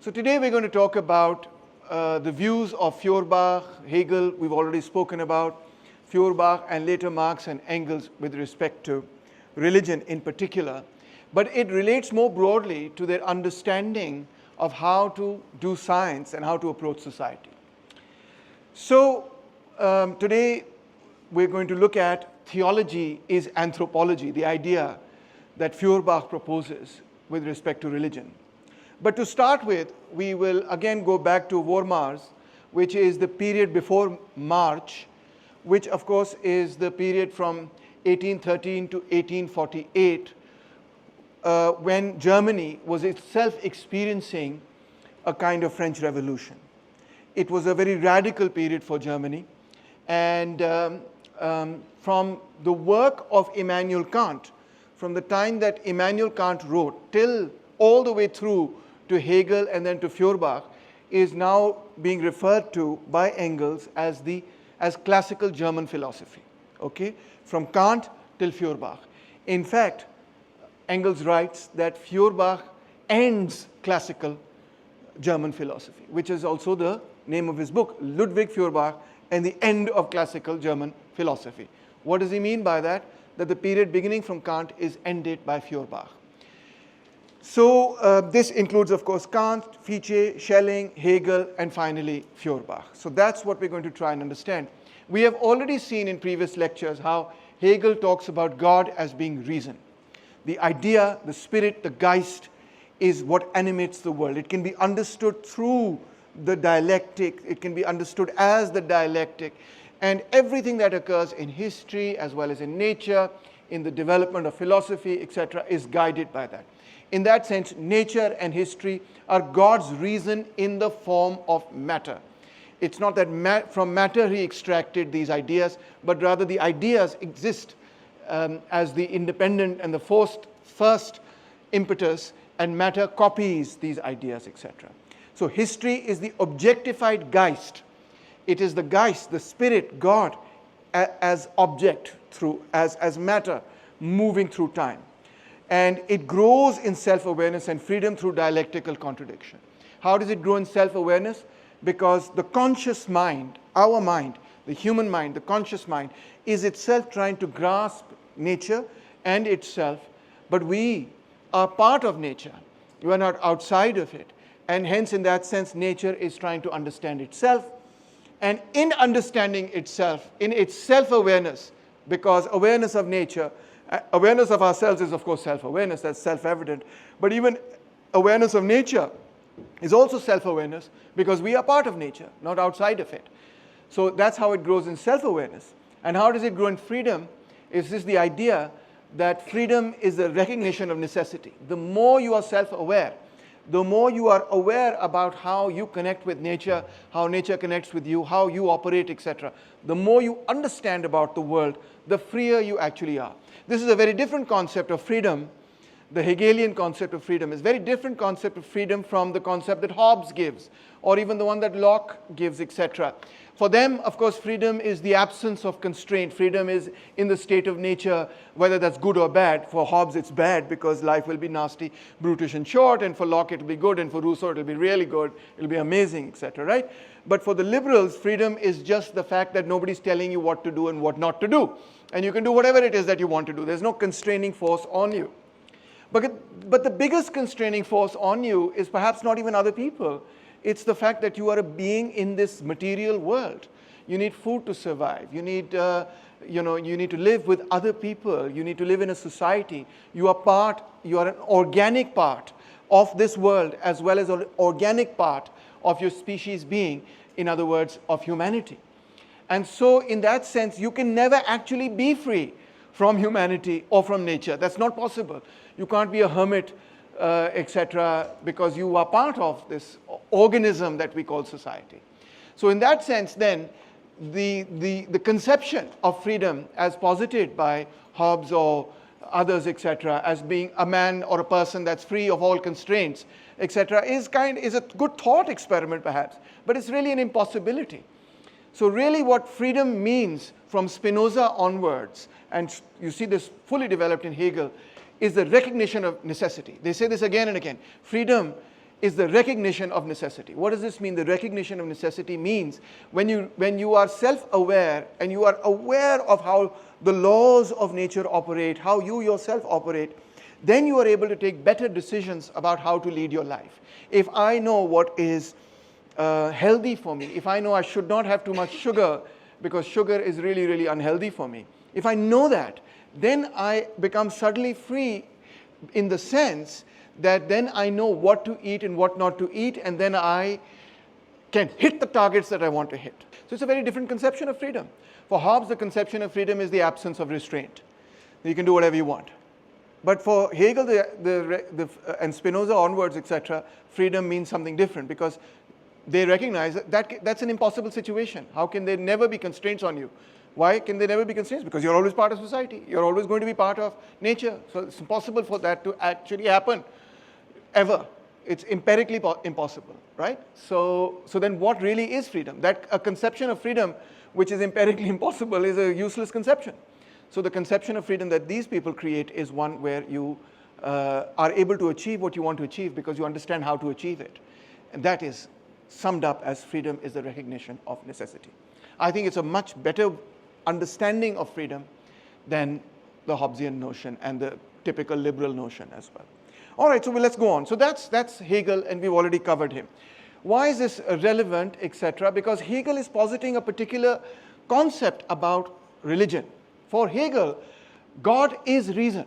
So today we're going to talk about the views of Feuerbach, Hegel, we've already spoken about, Feuerbach and later Marx and Engels with respect to religion in particular. But it relates more broadly to their understanding of how to do science and how to approach society. So today we're going to look at theology is anthropology, the idea that Feuerbach proposes with respect to religion. But to start with, we will again go back to Weimar, which is the period before March, which of course is the period from 1813 to 1848, when Germany was itself experiencing a kind of French Revolution. It was a very radical period for Germany, and from the work of Immanuel Kant, from the time that Immanuel Kant wrote till all the way through to Hegel and then to Feuerbach, is now being referred to by Engels as classical German philosophy, okay? From Kant till Feuerbach. In fact, Engels writes that Feuerbach ends classical German philosophy, which is also the name of his book, Ludwig Feuerbach and the End of Classical German Philosophy. What does he mean by that? That the period beginning from Kant is ended by Feuerbach. So this includes, of course, Kant, Fichte, Schelling, Hegel, and finally Feuerbach. So that's what we're going to try and understand. We have already seen in previous lectures how Hegel talks about God as being reason. The idea, the spirit, the Geist is what animates the world. It can be understood through the dialectic. It can be understood as the dialectic. And everything that occurs in history as well as in nature, in the development of philosophy, etc., is guided by that. In that sense, nature and history are God's reason in the form of matter. It's not that from matter he extracted these ideas, but rather the ideas exist as the independent and the first impetus, and matter copies these ideas, etc. So history is the objectified Geist. It is the Geist, the spirit, God, as object, as matter, moving through time. And it grows in self-awareness and freedom through dialectical contradiction. How does it grow in self-awareness? Because the conscious mind, our mind, the human mind, the conscious mind, is itself trying to grasp nature and itself, but we are part of nature. We are not outside of it. And hence, in that sense, nature is trying to understand itself. And in understanding itself, in its self-awareness, because awareness of nature, awareness of ourselves is, of course, self-awareness, that's self-evident. But even awareness of nature is also self-awareness because we are part of nature, not outside of it. So that's how it grows in self-awareness. And how does it grow in freedom? Is this the idea that freedom is the recognition of necessity. The more you are self-aware, the more you are aware about how you connect with nature, how nature connects with you, how you operate, etc., the more you understand about the world, the freer you actually are. This is a very different concept of freedom. The Hegelian concept of freedom is a very different concept of freedom from the concept that Hobbes gives, or even the one that Locke gives, etc. For them, of course, freedom is the absence of constraint. Freedom is in the state of nature, whether that's good or bad. For Hobbes, it's bad because life will be nasty, brutish, and short. And for Locke, it will be good. And for Rousseau, it will be really good. It will be amazing, etc., right? But for the liberals, freedom is just the fact that nobody's telling you what to do and what not to do. And you can do whatever it is that you want to do. There's no constraining force on you. But the biggest constraining force on you is perhaps not even other people. It's the fact that you are a being in this material world. You need food to survive. You need, you need to live with other people. You need to live in a society. You are an organic part of this world as well as an organic part of your species being, in other words, of humanity. And so in that sense, you can never actually be free from humanity or from nature. That's not possible. You can't be a hermit, etc., because you are part of this organism that we call society. So in that sense, then, the conception of freedom as posited by Hobbes or others, etc., as being a man or a person that's free of all constraints, etc., is a good thought experiment, perhaps, but it's really an impossibility. So really what freedom means from Spinoza onwards, and you see this fully developed in Hegel, is the recognition of necessity. They say this again and again. Freedom is the recognition of necessity. What does this mean? The recognition of necessity means when you are self-aware and you are aware of how the laws of nature operate, how you yourself operate, then you are able to take better decisions about how to lead your life. If I know what is healthy for me, if I know I should not have too much sugar because sugar is really, really unhealthy for me, if I know that, then I become suddenly free in the sense that then I know what to eat and what not to eat, and then I can hit the targets that I want to hit. So it's a very different conception of freedom. For Hobbes, the conception of freedom is the absence of restraint. You can do whatever you want. But for Hegel and Spinoza onwards, etc., freedom means something different, because they recognize that that's an impossible situation. How can there never be constraints on you? Why can there never be constraints? Because you're always part of society. You're always going to be part of nature. So it's impossible for that to actually happen, ever. It's empirically impossible, right? So then what really is freedom? That a conception of freedom which is empirically impossible is a useless conception. So the conception of freedom that these people create is one where you are able to achieve what you want to achieve because you understand how to achieve it. And that is summed up as freedom is the recognition of necessity. I think it's a much better understanding of freedom than the Hobbesian notion and the typical liberal notion as well. All right, so let's go on. So that's Hegel, and we've already covered him. Why is this relevant, etc.? Because Hegel is positing a particular concept about religion. For Hegel, God is reason,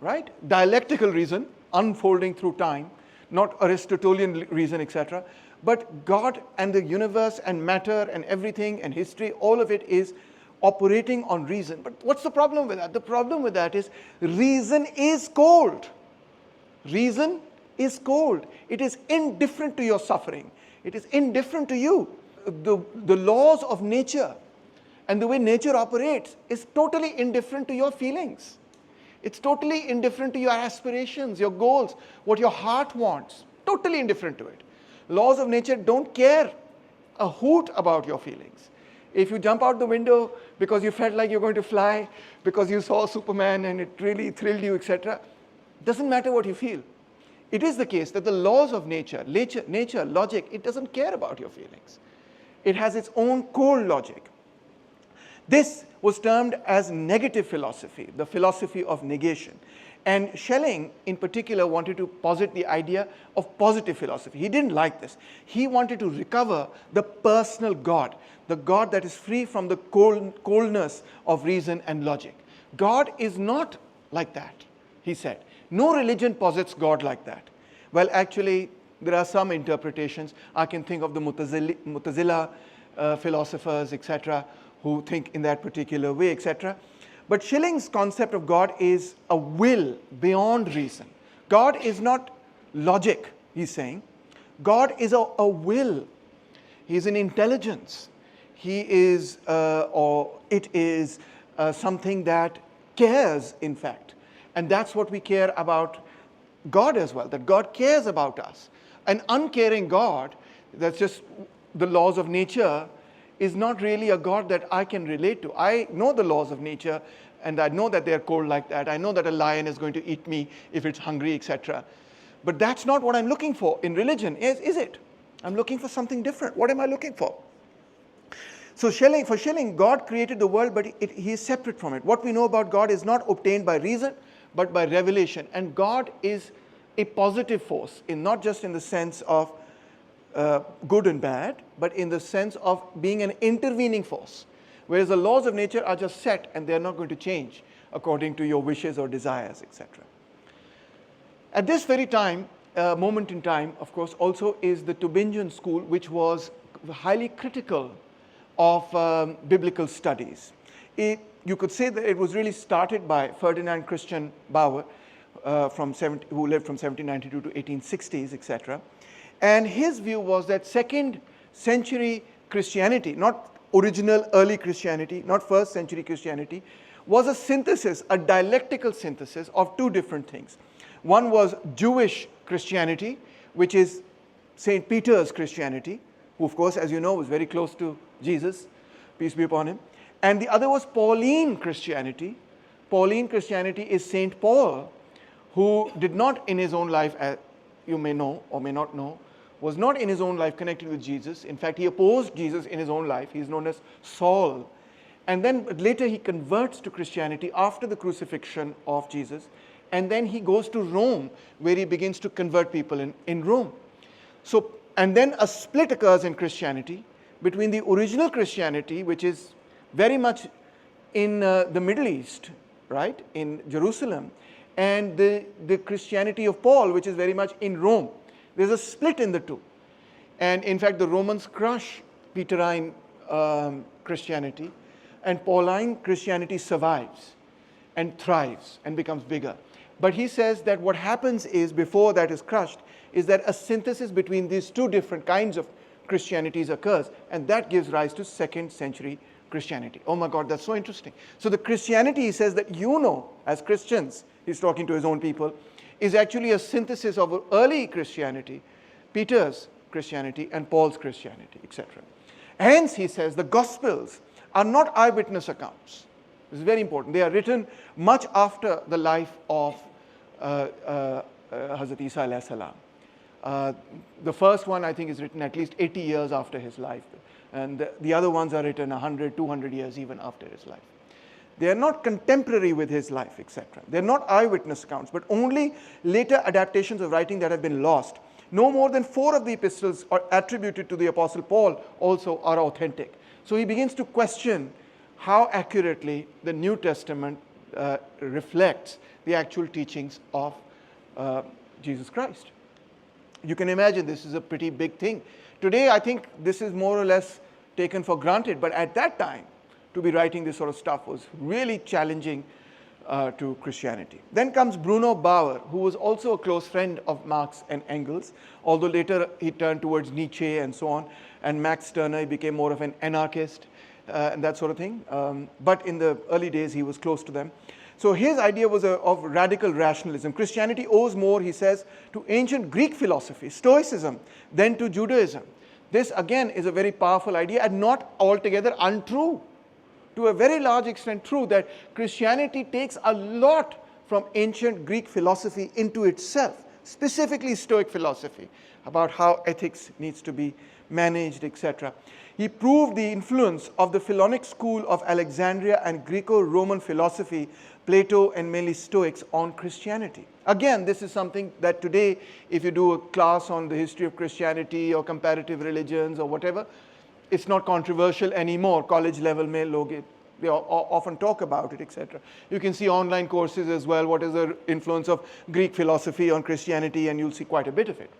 right? Dialectical reason, unfolding through time, not Aristotelian reason, etc. But God and the universe and matter and everything and history, all of it is operating on reason. But what's the problem with that? The problem with that is reason is cold. Reason is cold. It is indifferent to your suffering. It is indifferent to you. The laws of nature and the way nature operates is totally indifferent to your feelings. It's totally indifferent to your aspirations, your goals, what your heart wants. Totally indifferent to it. Laws of nature don't care a hoot about your feelings. If you jump out the window because you felt like you're going to fly, because you saw Superman and it really thrilled you, etc., doesn't matter what you feel. It is the case that the laws of nature, logic, it doesn't care about your feelings. It has its own cold logic. This was termed as negative philosophy, the philosophy of negation. And Schelling, in particular, wanted to posit the idea of positive philosophy. He didn't like this. He wanted to recover the personal God, the God that is free from the coldness of reason and logic. God is not like that, he said. No religion posits God like that. Well, actually, there are some interpretations. I can think of the Mutazila philosophers, etc., who think in that particular way, etc. But Schelling's concept of God is a will beyond reason. God is not logic, he's saying. God is a will. He is an intelligence. He is, or it is something that cares, in fact. And that's what we care about God as well, that God cares about us. An uncaring God, that's just the laws of nature, is not really a God that I can relate to. I know the laws of nature, and I know that they're cold like that. I know that a lion is going to eat me if it's hungry, etc. But that's not what I'm looking for in religion, is it? I'm looking for something different. What am I looking for? So for Schelling, God created the world, but he is separate from it. What we know about God is not obtained by reason, but by revelation. And God is a positive force, not just in the sense of good and bad, but in the sense of being an intervening force. Whereas the laws of nature are just set and they're not going to change according to your wishes or desires, etc. At this very time, moment in time, of course, also is the Tübingen school, which was highly critical of biblical studies. You could say that it was really started by Ferdinand Christian Bauer, who lived from 1792 to 1860s, etc. And his view was that second century Christianity, not original early Christianity, not first century Christianity, was a synthesis, a dialectical synthesis of two different things. One was Jewish Christianity, which is St. Peter's Christianity, who of course, as you know, was very close to Jesus, peace be upon him. And the other was Pauline Christianity. Pauline Christianity is St. Paul, who did not in his own life you may know or may not know, was not in his own life connected with Jesus. In fact, he opposed Jesus in his own life. He is known as Saul. And then later he converts to Christianity after the crucifixion of Jesus. And then he goes to Rome, where he begins to convert people in Rome. So, and then a split occurs in Christianity between the original Christianity, which is very much in the Middle East, right, in Jerusalem, and the Christianity of Paul, which is very much in Rome. There's a split in the two. And in fact, the Romans crush Peterine Christianity, and Pauline Christianity survives and thrives and becomes bigger. But he says that what happens is, before that is crushed, is that a synthesis between these two different kinds of Christianities occurs, and that gives rise to 2nd century Christianity. Oh my God, that's so interesting. So the Christianity, he says, that you know as Christians, he's talking to his own people, is actually a synthesis of early Christianity, Peter's Christianity and Paul's Christianity, etc. Hence, he says, the Gospels are not eyewitness accounts. This is very important. They are written much after the life of Hazrat Isa alayhi salam. The first one, I think, is written at least 80 years after his life. And the other ones are written 100, 200 years even after his life. They are not contemporary with his life, etc. They are not eyewitness accounts, but only later adaptations of writing that have been lost. No more than 4 of the epistles are attributed to the Apostle Paul also are authentic. So he begins to question how accurately the New Testament reflects the actual teachings of Jesus Christ. You can imagine this is a pretty big thing. Today, I think this is more or less taken for granted, but at that time, to be writing this sort of stuff was really challenging to Christianity. Then comes Bruno Bauer, who was also a close friend of Marx and Engels, although later he turned towards Nietzsche and so on, and Max Stirner, he became more of an anarchist and that sort of thing. But in the early days, he was close to them. So his idea was of radical rationalism. Christianity owes more, he says, to ancient Greek philosophy, Stoicism, than to Judaism. This, again, is a very powerful idea and not altogether untrue. To a very large extent true, that Christianity takes a lot from ancient Greek philosophy into itself, specifically Stoic philosophy, about how ethics needs to be managed, etc. He proved the influence of the Philonic school of Alexandria and Greco-Roman philosophy, Plato and mainly Stoics, on Christianity. Again, this is something that today, if you do a class on the history of Christianity or comparative religions or whatever, it's not controversial anymore. College level mein log they often talk about it, etc. You can see online courses as well, what is the influence of Greek philosophy on Christianity, and you'll see quite a bit of it.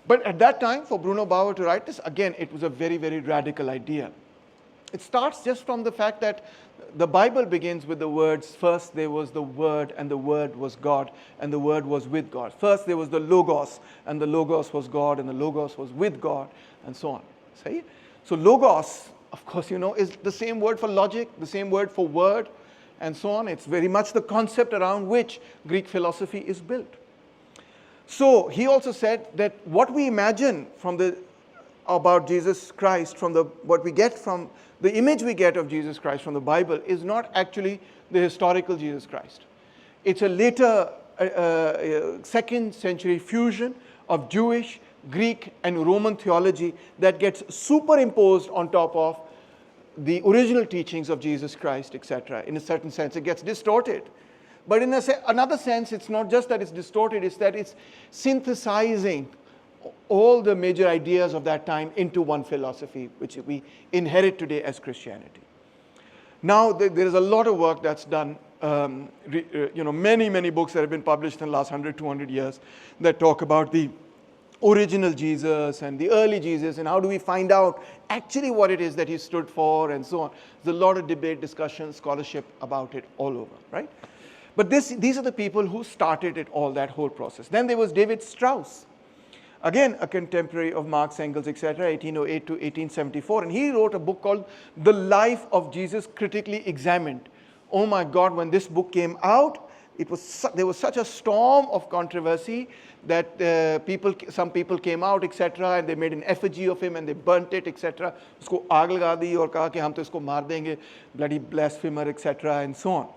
But at that time, for Bruno Bauer to write this, again, it was a very, very radical idea. It starts just from the fact that the Bible begins with the words, first there was the Word, and the Word was God, and the Word was with God. First there was the Logos, and the Logos was God, and the Logos was with God, and so on. See? So Logos, of course, you know, is the same word for logic, the same word for word, and so on. It's very much the concept around which Greek philosophy is built. So he also said that what we imagine about Jesus Christ, what we get from the image we get of Jesus Christ from the Bible, is not actually the historical Jesus Christ. It's a later 2nd century fusion of Jewish, Greek, and Roman theology that gets superimposed on top of the original teachings of Jesus Christ, etc. In a certain sense, it gets distorted. But in another sense, it's not just that it's distorted, it's that it's synthesizing all the major ideas of that time into one philosophy, which we inherit today as Christianity. Now, there is a lot of work that's done, many, many books that have been published in the last 100, 200 years that talk about the original Jesus and the early Jesus, and how do we find out actually what it is that he stood for, and so on. There's a lot of debate, discussion, scholarship about it all over, right? But these are the people who started it all, that whole process. Then there was David Strauss, again a contemporary of Marx, Engels, etc., 1808 to 1874, and he wrote a book called The Life of Jesus Critically Examined. Oh my God, when this book came out, there was such a storm of controversy that some people came out, etc., and they made an effigy of him and they burnt it, etc. Usko aag laga di aur kaha ki hum to isko maar denge, bloody blasphemer, etc., and so on.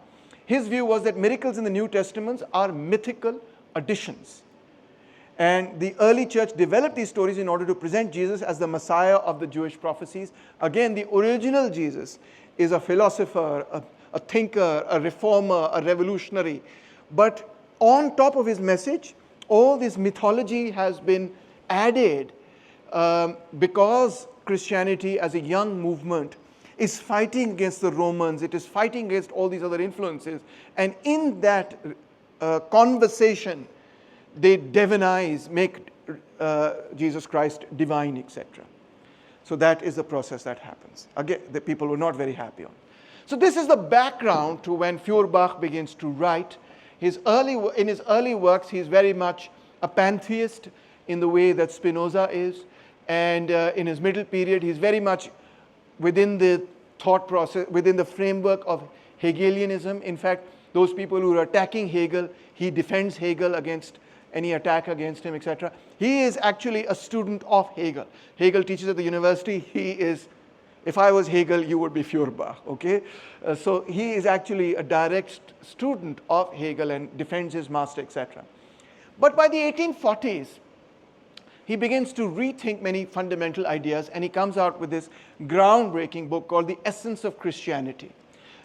His view was that miracles in the New Testaments are mythical additions. And the early church developed these stories in order to present Jesus as the Messiah of the Jewish prophecies. Again, the original Jesus is a philosopher, a thinker, a reformer, a revolutionary. But on top of his message, all this mythology has been added because Christianity as a young movement is fighting against the Romans, it is fighting against all these other influences. And in that conversation, they divinize, make Jesus Christ divine, etc. So that is the process that happens. Again, the people were not very happy on it. So this is the background to when Feuerbach begins to write. In his early works, he's very much a pantheist in the way that Spinoza is. And in his middle period, he's very much within the thought process, within the framework of Hegelianism. In fact, those people who are attacking Hegel, he defends Hegel against any attack against him, etc. He is actually a student of Hegel. Hegel teaches at the university. He is, if I was Hegel, you would be Feuerbach, okay? So he is actually a direct student of Hegel and defends his master, etc. But by the 1840s, he begins to rethink many fundamental ideas, and he comes out with this groundbreaking book called The Essence of Christianity.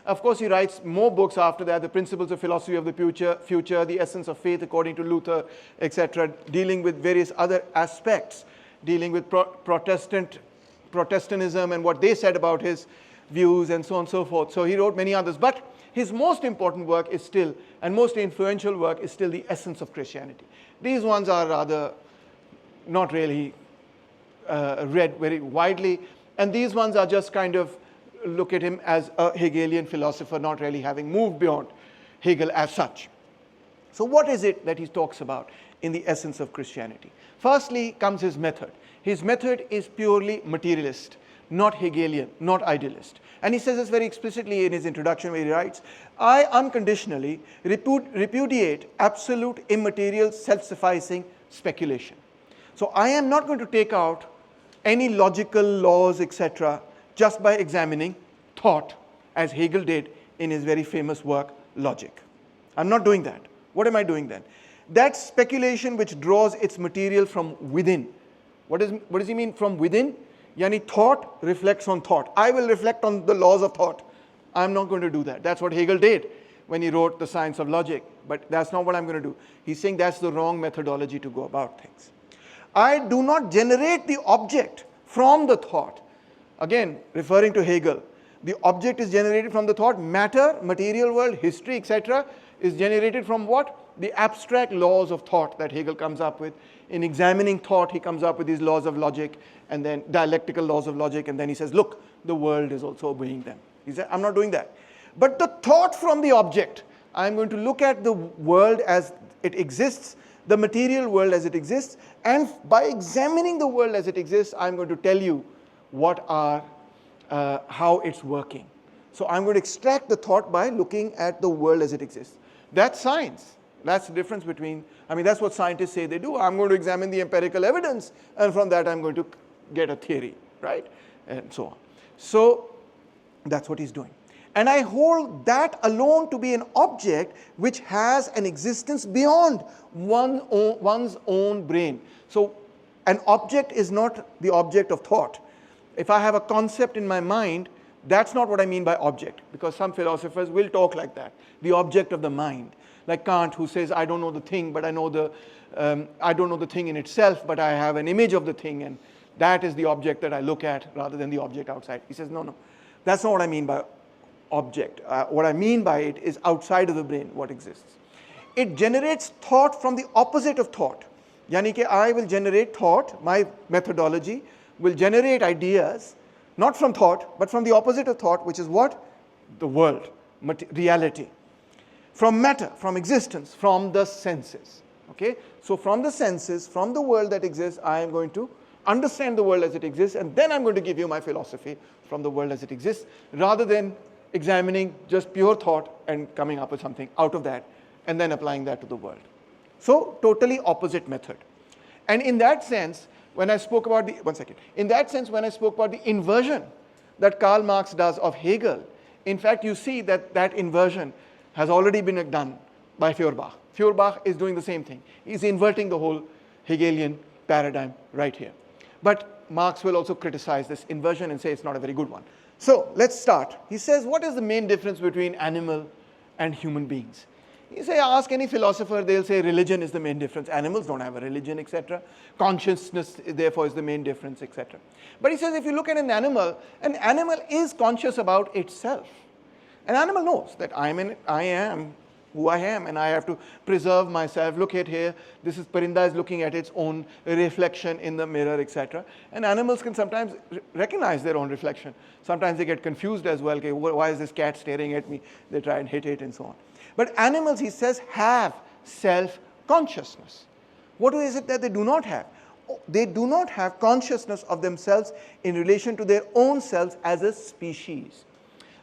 Of course, he writes more books after that, The Principles of Philosophy of the Future, The Essence of Faith according to Luther, etc., dealing with various other aspects, dealing with Protestantism and what they said about his views and so on and so forth. So he wrote many others. But his most important work is still, and most influential work is still The Essence of Christianity. These ones are rather not really read very widely. And these ones are just kind of look at him as a Hegelian philosopher, not really having moved beyond Hegel as such. So what is it that he talks about in The Essence of Christianity? Firstly comes his method. His method is purely materialist, not Hegelian, not idealist. And he says this very explicitly in his introduction where he writes, I unconditionally repudiate absolute immaterial self-sufficing speculation. So I am not going to take out any logical laws, etc., just by examining thought, as Hegel did in his very famous work, Logic. I'm not doing that. What am I doing then? That speculation which draws its material from within. What does he mean from within? Yani thought reflects on thought. I will reflect on the laws of thought. I'm not going to do that. That's what Hegel did when he wrote The Science of Logic. But that's not what I'm going to do. He's saying that's the wrong methodology to go about things. I do not generate the object from the thought. Again, referring to Hegel, the object is generated from the thought. Matter, material world, history, etc. is generated from what? The abstract laws of thought that Hegel comes up with. In examining thought, he comes up with these laws of logic and then dialectical laws of logic, and then he says, look, the world is also obeying them. He said, I'm not doing that. But the thought from the object, I'm going to look at the world as it exists, the material world as it exists, and by examining the world as it exists, I'm going to tell you how it's working. So I'm going to extract the thought by looking at the world as it exists. That's science. That's the difference between, that's what scientists say they do. I'm going to examine the empirical evidence, and from that I'm going to get a theory, right? And so on. So that's what he's doing. And I hold that alone to be an object which has an existence beyond one's own brain. So an object is not the object of thought. If I have a concept in my mind, that's not what I mean by object, because some philosophers will talk like that, the object of the mind. Like Kant, who says, I don't know the thing, but I don't know the thing in itself, but I have an image of the thing, and that is the object that I look at rather than the object outside. He says, no, that's not what I mean by object. What I mean by it is outside of the brain, what exists. It generates thought from the opposite of thought. Yani ke I will generate thought, my methodology will generate ideas, not from thought, but from the opposite of thought, which is what? The world, reality. From matter, from existence, from the senses. Okay? So from the senses, from the world that exists, I am going to understand the world as it exists, and then I'm going to give you my philosophy from the world as it exists, rather than examining just pure thought and coming up with something out of that, and then applying that to the world. So totally opposite method. And in that sense, when I spoke about the inversion that Karl Marx does of Hegel, in fact, you see that inversion has already been done by Feuerbach. Feuerbach is doing the same thing. He's inverting the whole Hegelian paradigm right here. But Marx will also criticize this inversion and say it's not a very good one. So let's start. He says, what is the main difference between animal and human beings? You say, ask any philosopher, they'll say religion is the main difference. Animals don't have a religion, etc. Consciousness, therefore, is the main difference, etc. But he says, if you look at an animal is conscious about itself. An animal knows that I am who I am, and I have to preserve myself. Look at here, this is Parinda is looking at its own reflection in the mirror, etc. And animals can sometimes recognize their own reflection. Sometimes they get confused as well. Okay, why is this cat staring at me? They try and hit it and so on. But animals, he says, have self-consciousness. What is it that they do not have? They do not have consciousness of themselves in relation to their own selves as a species.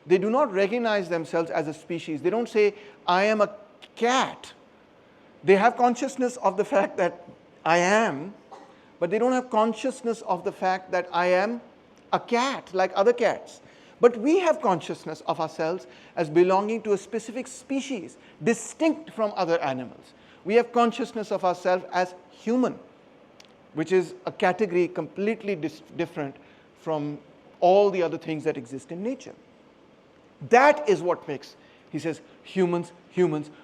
They do not recognize themselves as a species. They don't say, I am a cat. They have consciousness of the fact that I am, but they don't have consciousness of the fact that I am a cat like other cats. But we have consciousness of ourselves as belonging to a specific species, distinct from other animals. We have consciousness of ourselves as human, which is a category completely different from all the other things that exist in nature. That is what makes, he says, humans,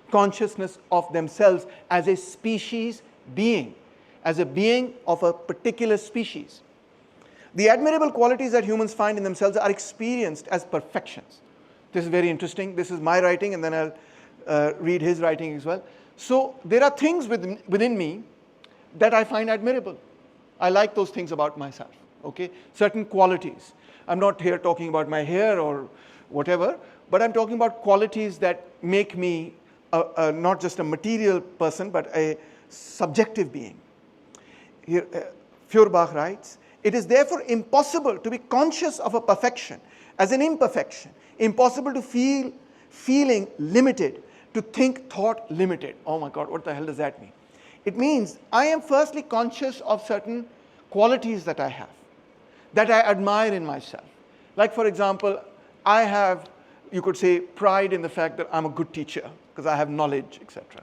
consciousness of themselves as a species being, as a being of a particular species. The admirable qualities that humans find in themselves are experienced as perfections. This is very interesting. This is my writing, and then I'll read his writing as well. So there are things within me that I find admirable. I like those things about myself. Okay, certain qualities. I'm not here talking about my hair or whatever, but I'm talking about qualities that make me not just a material person, but a subjective being. Here, Feuerbach writes, it is therefore impossible to be conscious of a perfection as an imperfection, impossible to feel feeling limited, to think thought limited. Oh my God, what the hell does that mean? It means I am firstly conscious of certain qualities that I have, that I admire in myself. Like, for example, I have, you could say, pride in the fact that I'm a good teacher because I have knowledge, etc.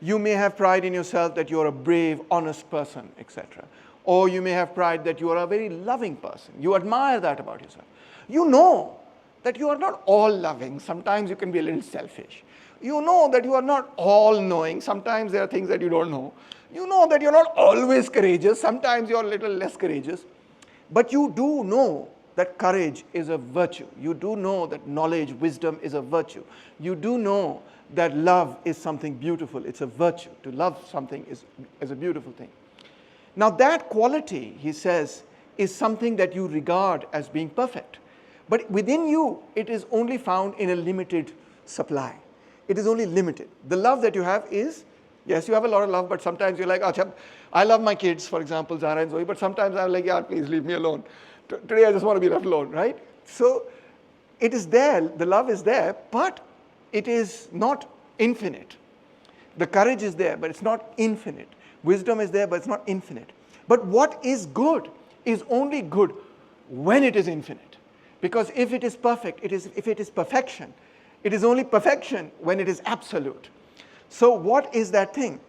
You may have pride in yourself that you're a brave, honest person, etc. Or you may have pride that you are a very loving person. You admire that about yourself. You know that you are not all loving. Sometimes you can be a little selfish. You know that you are not all knowing. Sometimes there are things that you don't know. You know that you're not always courageous. Sometimes you're a little less courageous. But you do know that courage is a virtue. You do know that knowledge, wisdom is a virtue. You do know that love is something beautiful. It's a virtue. To love something is a beautiful thing. Now that quality, he says, is something that you regard as being perfect. But within you, it is only found in a limited supply. It is only limited. The love that you have is, yes, you have a lot of love, but sometimes you're like, Achha, I love my kids, for example, Zara and Zoe, but sometimes I'm like, yeah, please leave me alone. Today I just want to be left alone, right? So it is there, the love is there, but it is not infinite. The courage is there, but it's not infinite. Wisdom is there, but it's not infinite. But what is good is only good when it is infinite. Because if it is perfect, if it is perfection, it is only perfection when it is absolute. So what is that thing?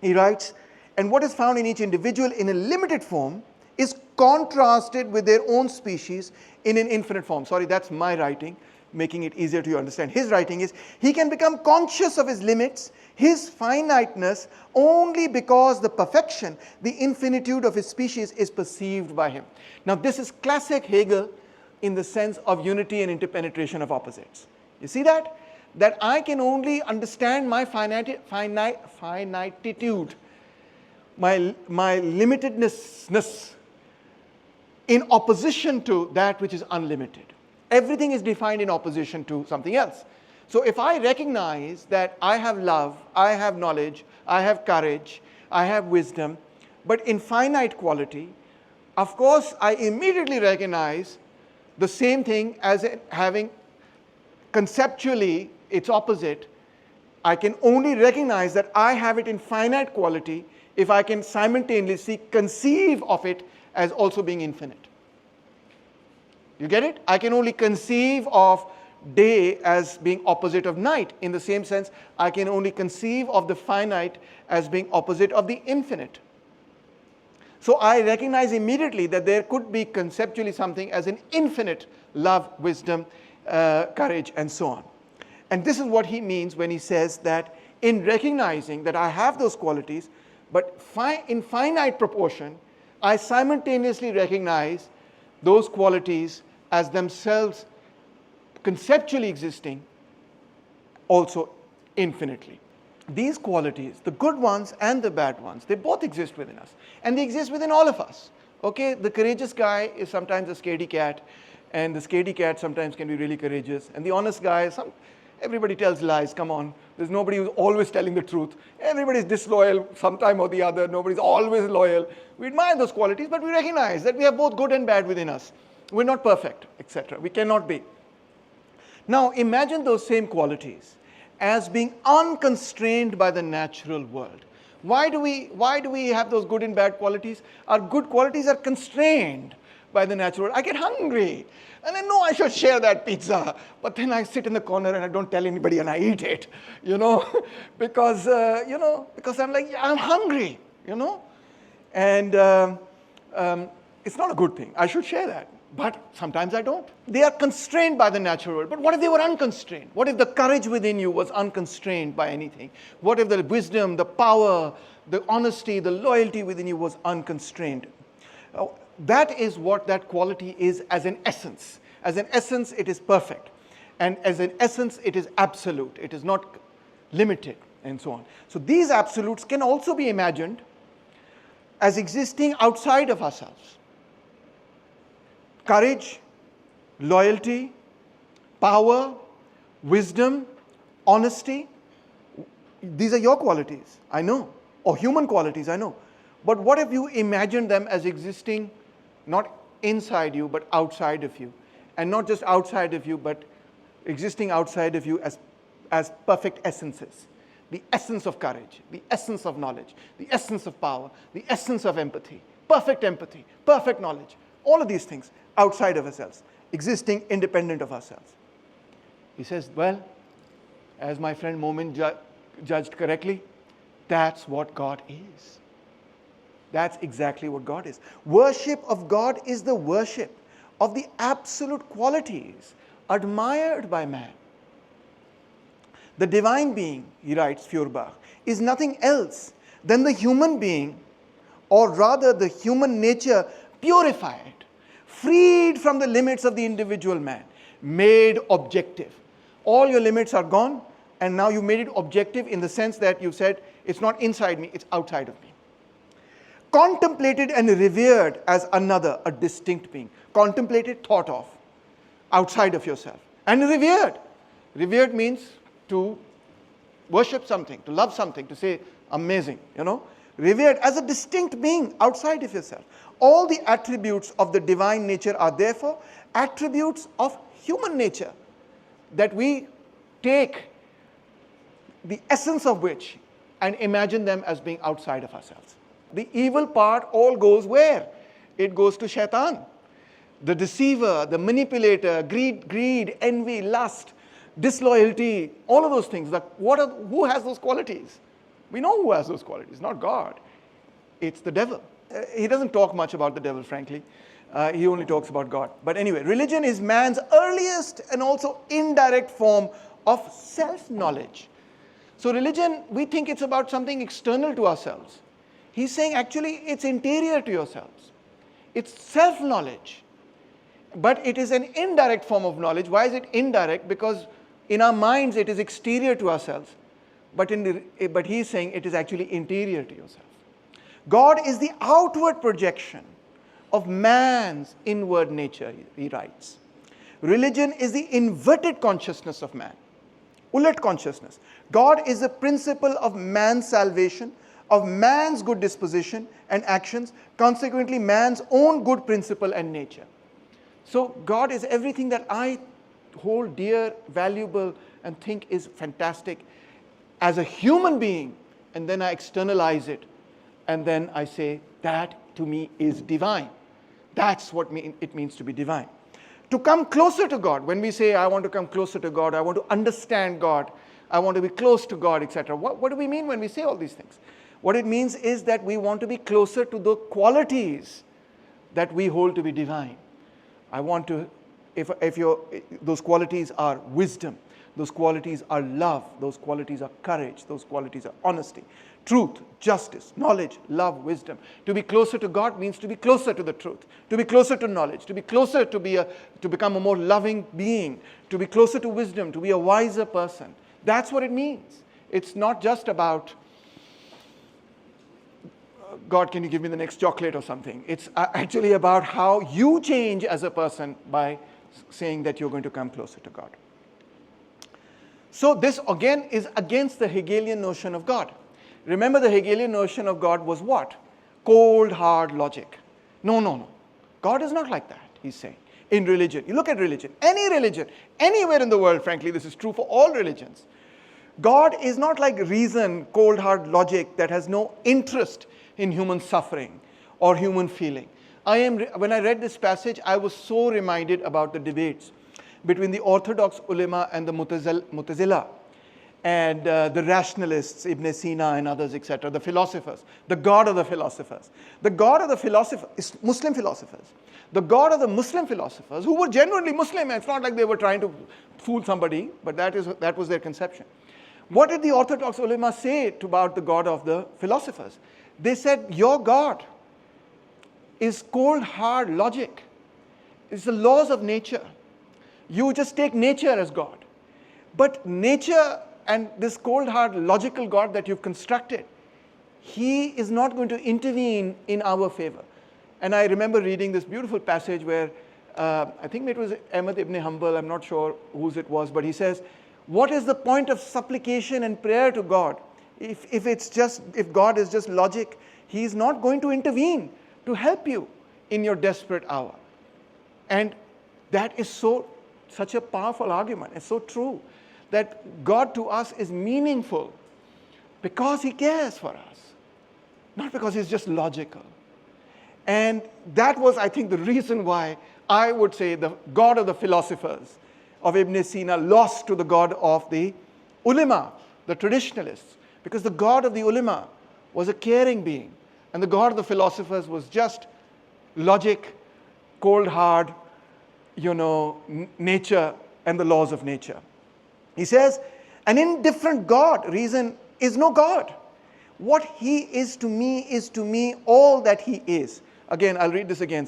He writes, and what is found in each individual in a limited form is contrasted with their own species in an infinite form. Sorry, that's my writing, making it easier to understand. His writing is, he can become conscious of his limits, his finiteness, only because the perfection, the infinitude of his species is perceived by him. Now this is classic Hegel in the sense of unity and interpenetration of opposites. You see that? That I can only understand my finitude, my limitedness in opposition to that which is unlimited. Everything is defined in opposition to something else. So if I recognize that I have love, I have knowledge, I have courage, I have wisdom, but in finite quality, of course I immediately recognize the same thing as having conceptually its opposite. I can only recognize that I have it in finite quality if I can simultaneously conceive of it as also being infinite. You get it? I can only conceive of day as being opposite of night. In the same sense, I can only conceive of the finite as being opposite of the infinite. So I recognize immediately that there could be conceptually something as an infinite love, wisdom, courage, and so on. And this is what he means when he says that in recognizing that I have those qualities, but in finite proportion, I simultaneously recognize those qualities as themselves conceptually existing also infinitely. These qualities, the good ones and the bad ones, they both exist within us. And they exist within all of us. Okay, the courageous guy is sometimes a scaredy cat, and the scaredy cat sometimes can be really courageous. And the honest guy, everybody tells lies, come on. There's nobody who's always telling the truth. Everybody's disloyal sometime or the other. Nobody's always loyal. We admire those qualities, but we recognize that we have both good and bad within us. We're not perfect, etc. We cannot be. Now, imagine those same qualities as being unconstrained by the natural world. Why do we have those good and bad qualities? Our good qualities are constrained by the natural world. I get hungry, and I know I should share that pizza, but then I sit in the corner and I don't tell anybody and I eat it, because I'm like, yeah, I'm hungry, and it's not a good thing. I should share that. But sometimes I don't. They are constrained by the natural world. But what if they were unconstrained? What if the courage within you was unconstrained by anything? What if the wisdom, the power, the honesty, the loyalty within you was unconstrained? That is what that quality is as an essence. As an essence, it is perfect. And as an essence, it is absolute. It is not limited, and so on. So these absolutes can also be imagined as existing outside of ourselves. Courage, loyalty, power, wisdom, honesty. These are your qualities, I know, or human qualities, I know. But what if you imagine them as existing not inside you, but outside of you? And not just outside of you, but existing outside of you as perfect essences. The essence of courage, the essence of knowledge, the essence of power, the essence of empathy, perfect knowledge. All of these things outside of ourselves, existing independent of ourselves. He says, well, as my friend Momin judged correctly, that's what God is. That's exactly what God is. Worship of God is the worship of the absolute qualities admired by man. The divine being, he writes, Feuerbach, is nothing else than the human being, or rather the human nature purified, freed from the limits of the individual man, made objective. All your limits are gone, and now you made it objective in the sense that you said, it's not inside me, it's outside of me. Contemplated and revered as another, a distinct being. Contemplated, thought of, outside of yourself. And revered. Revered means to worship something, to love something, to say, amazing, Revered as a distinct being outside of yourself. All the attributes of the divine nature are therefore attributes of human nature that we take the essence of which and imagine them as being outside of ourselves. The evil part all goes where? It goes to Shaitan, the deceiver, the manipulator, greed, envy, lust, disloyalty, all of those things. Who has those qualities? We know who has those qualities, not God. It's the devil. He doesn't talk much about the devil, frankly. He only talks about God. But anyway, religion is man's earliest and also indirect form of self-knowledge. So religion, we think it's about something external to ourselves. He's saying actually it's interior to yourselves. It's self-knowledge. But it is an indirect form of knowledge. Why is it indirect? Because in our minds it is exterior to ourselves. But he's saying it is actually interior to yourself. God is the outward projection of man's inward nature, he writes. Religion is the inverted consciousness of man, ulat consciousness. God is the principle of man's salvation, of man's good disposition and actions, consequently man's own good principle and nature. So God is everything that I hold dear, valuable, and think is fantastic as a human being, and then I externalize it, and then I say, that to me is divine. That's what it means to be divine. To come closer to God, when we say, I want to come closer to God, I want to understand God, I want to be close to God, etc. What do we mean when we say all these things? What it means is that we want to be closer to the qualities that we hold to be divine. I want to, if those qualities are wisdom, those qualities are love, those qualities are courage, those qualities are honesty, truth, justice, knowledge, love, wisdom. To be closer to God means to be closer to the truth, to be closer to knowledge, to be closer to become a more loving being, to be closer to wisdom, to be a wiser person. That's what it means. It's not just about, God, can you give me the next chocolate or something? It's actually about how you change as a person by saying that you're going to come closer to God. So this again is against the Hegelian notion of God. Remember, the Hegelian notion of God was what? Cold, hard logic. No. God is not like that, he's saying. In religion, you look at religion, anywhere in the world, frankly, this is true for all religions. God is not like reason, cold, hard logic that has no interest in human suffering or human feeling. When I read this passage, I was so reminded about the debates between the orthodox ulema and the Mutazila, and the rationalists, Ibn Sina and others, etc., the philosophers, the God of the philosophers. The God of the philosophers is Muslim philosophers. The God of the Muslim philosophers, who were genuinely Muslim, it's not like they were trying to fool somebody, but that was their conception. What did the orthodox ulema say about the God of the philosophers? They said, your God is cold, hard logic. It's the laws of nature. You just take nature as God. But nature and this cold, hard, logical God that you've constructed, he is not going to intervene in our favor. And I remember reading this beautiful passage where, I think it was Ahmad ibn Hanbal, I'm not sure whose it was, but he says, what is the point of supplication and prayer to God? If God is just logic, he is not going to intervene to help you in your desperate hour. And that is such a powerful argument. It's so true that God to us is meaningful because he cares for us, not because he's just logical. And that was, I think, the reason why I would say the God of the philosophers of Ibn Sina lost to the God of the ulema, the traditionalists, because the God of the ulema was a caring being, and the God of the philosophers was just logic, cold, hard, nature and the laws of nature. He says, an indifferent God, reason, is no God. What he is to me all that he is. Again, I'll read this again.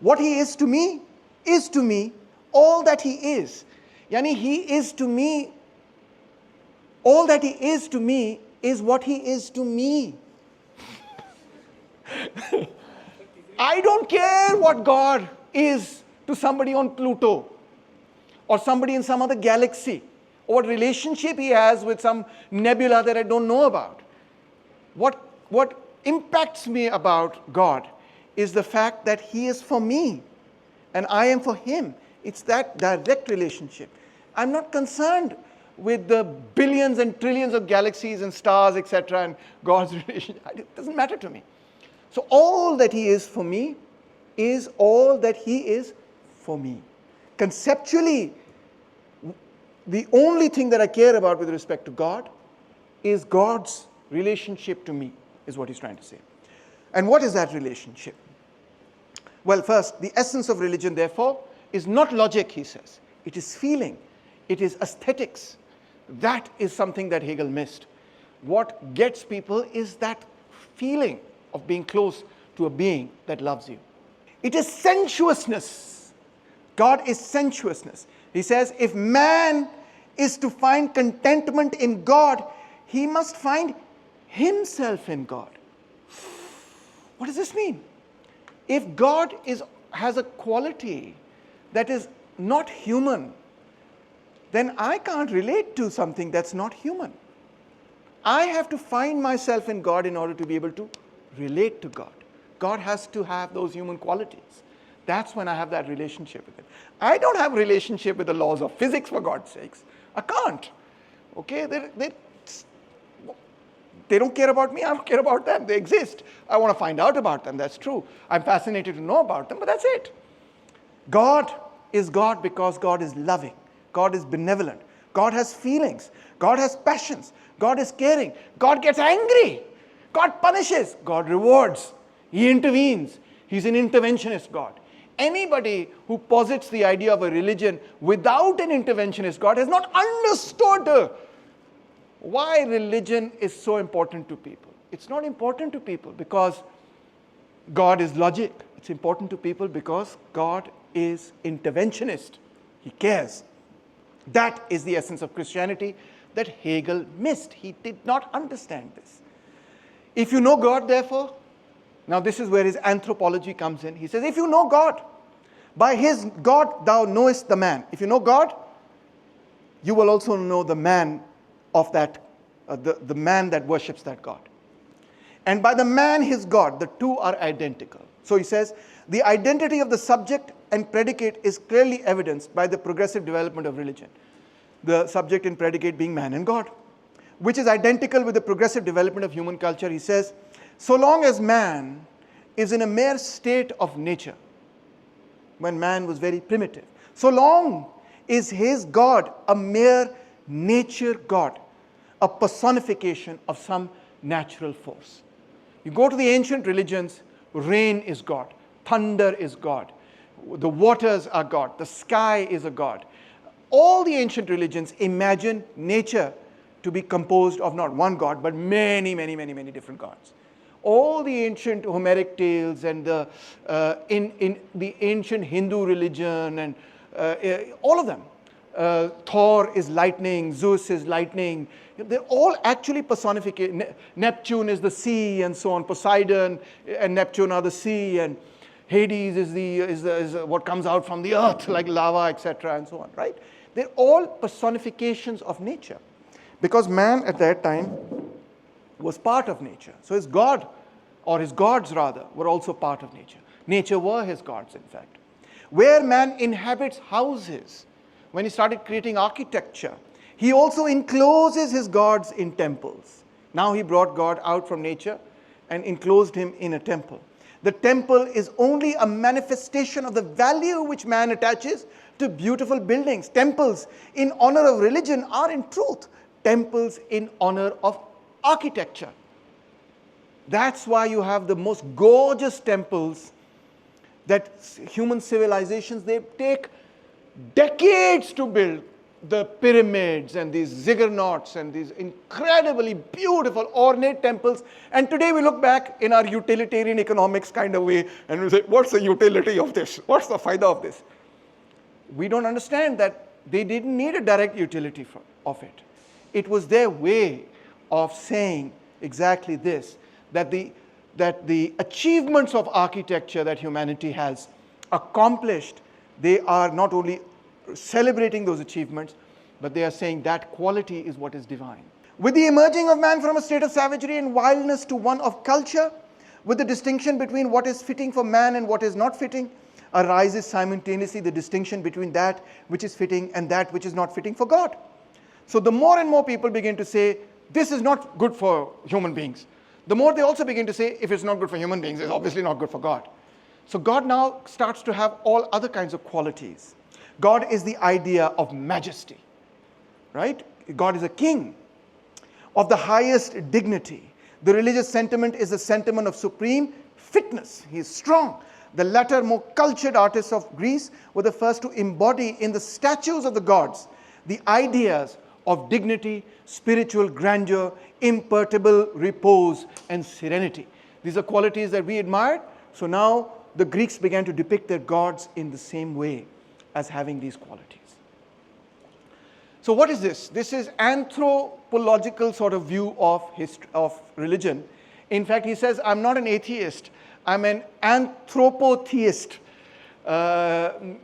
What he is to me all that he is. Yani he is to me, all that he is to me is what he is to me. I don't care what God is to somebody on Pluto or somebody in some other galaxy, or what relationship he has with some nebula that I don't know about. What impacts me about God is the fact that he is for me and I am for him. It's that direct relationship. I'm not concerned with the billions and trillions of galaxies and stars, etc., and God's relationship. It doesn't matter to me. So all that he is for me is all that he is for me. Conceptually, the only thing that I care about with respect to God is God's relationship to me, is what he's trying to say. And what is that relationship? Well, first, the essence of religion, therefore, is not logic, he says. It is feeling. It is aesthetics. That is something that Hegel missed. What gets people is that feeling of being close to a being that loves you. It is sensuousness. God is sensuousness. He says, if man is to find contentment in God, he must find himself in God. What does this mean? If God has a quality that is not human, then I can't relate to something that's not human. I have to find myself in God in order to be able to relate to God. God has to have those human qualities. That's when I have that relationship with him. I don't have a relationship with the laws of physics, for God's sakes. I can't. Okay? They don't care about me, I don't care about them. They exist. I want to find out about them, that's true. I'm fascinated to know about them, but that's it. God is God because God is loving. God is benevolent. God has feelings. God has passions. God is caring. God gets angry God punishes, God rewards, He intervenes. He's an interventionist God. Anybody who posits the idea of a religion without an interventionist God has not understood why religion is so important to people. It's not important to people because God is logic. It's important to people because God is interventionist. He cares. That is the essence of Christianity that Hegel missed. He did not understand this. If you know God, therefore, now this is where his anthropology comes in. He says, if you know God, by his God thou knowest the man. If you know God, you will also know the man of that, the man that worships that God. And by the man, his God, the two are identical. So he says, the identity of the subject and predicate is clearly evidenced by the progressive development of religion. The subject and predicate being man and God, which is identical with the progressive development of human culture. He says, so long as man is in a mere state of nature, when man was very primitive, so long is his God a mere nature God, a personification of some natural force. You go to the ancient religions, rain is God, thunder is God, the waters are God, the sky is a God. All the ancient religions imagine nature to be composed of not one God, but many, many, many, many different gods. All the ancient Homeric tales and in the ancient Hindu religion and all of them. Thor is lightning, Zeus is lightning. They're all actually personification. Neptune is the sea and so on. Poseidon and Neptune are the sea, and Hades is what comes out from the earth like lava, etc. and so on. Right? They're all personifications of nature, because man at that time was part of nature. So his God, or his gods rather, were also part of nature. Nature were his gods, in fact. Where man inhabits houses, when he started creating architecture, he also encloses his gods in temples. Now he brought God out from nature and enclosed him in a temple. The temple is only a manifestation of the value which man attaches to beautiful buildings. Temples in honor of religion are in truth temples in honor of architecture. That's why you have the most gorgeous temples that human civilizations, they take decades to build. The pyramids and these ziggurnauts and these incredibly beautiful ornate temples. And today we look back in our utilitarian economics kind of way and we say, what's the utility of this? What's the faida of this? We don't understand that they didn't need a direct utility of it. It was their way of saying exactly this, that the achievements of architecture that humanity has accomplished, they are not only celebrating those achievements, but they are saying that quality is what is divine. With the emerging of man from a state of savagery and wildness to one of culture, with the distinction between what is fitting for man and what is not fitting, arises simultaneously the distinction between that which is fitting and that which is not fitting for God. So the more and more people begin to say, this is not good for human beings, the more they also begin to say, if it's not good for human beings, it's obviously not good for God. So God now starts to have all other kinds of qualities. God is the idea of majesty, right? God is a king of the highest dignity. The religious sentiment is a sentiment of supreme fitness. He is strong. The latter, more cultured artists of Greece were the first to embody in the statues of the gods the ideas of dignity, spiritual grandeur, imperturbable repose, and serenity. These are qualities that we admired. So now the Greeks began to depict their gods in the same way as having these qualities. So what is this? This is anthropological sort of view of religion. In fact, he says, I'm not an atheist, I'm an anthropotheist,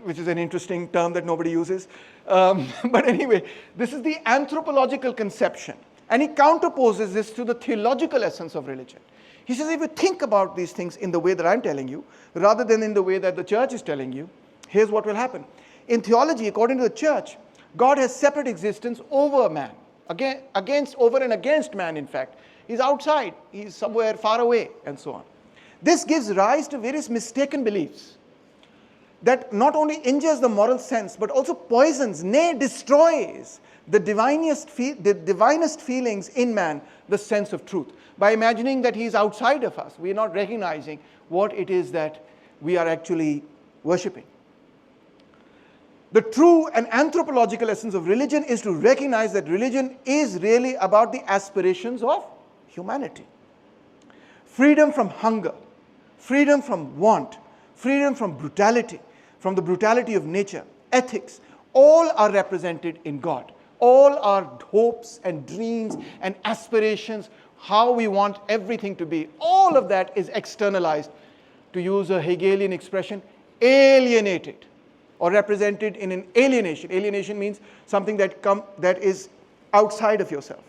which is an interesting term that nobody uses. But anyway, this is the anthropological conception. And he counterposes this to the theological essence of religion. He says, if you think about these things in the way that I'm telling you, rather than in the way that the church is telling you, here's what will happen. In theology, according to the church, God has separate existence over man, over and against man, in fact. He's outside, he's somewhere far away, and so on. This gives rise to various mistaken beliefs. that not only injures the moral sense, but also poisons, nay, destroys the divinest feelings in man, the sense of truth. By imagining that he is outside of us, we are not recognizing what it is that we are actually worshipping. The true and anthropological essence of religion is to recognize that religion is really about the aspirations of humanity. Freedom from hunger, freedom from want, freedom from brutality, from the brutality of nature, ethics, all are represented in God. All our hopes and dreams and aspirations, how we want everything to be, all of that is externalized, to use a Hegelian expression, alienated or represented in an alienation. Alienation means something that is outside of yourself,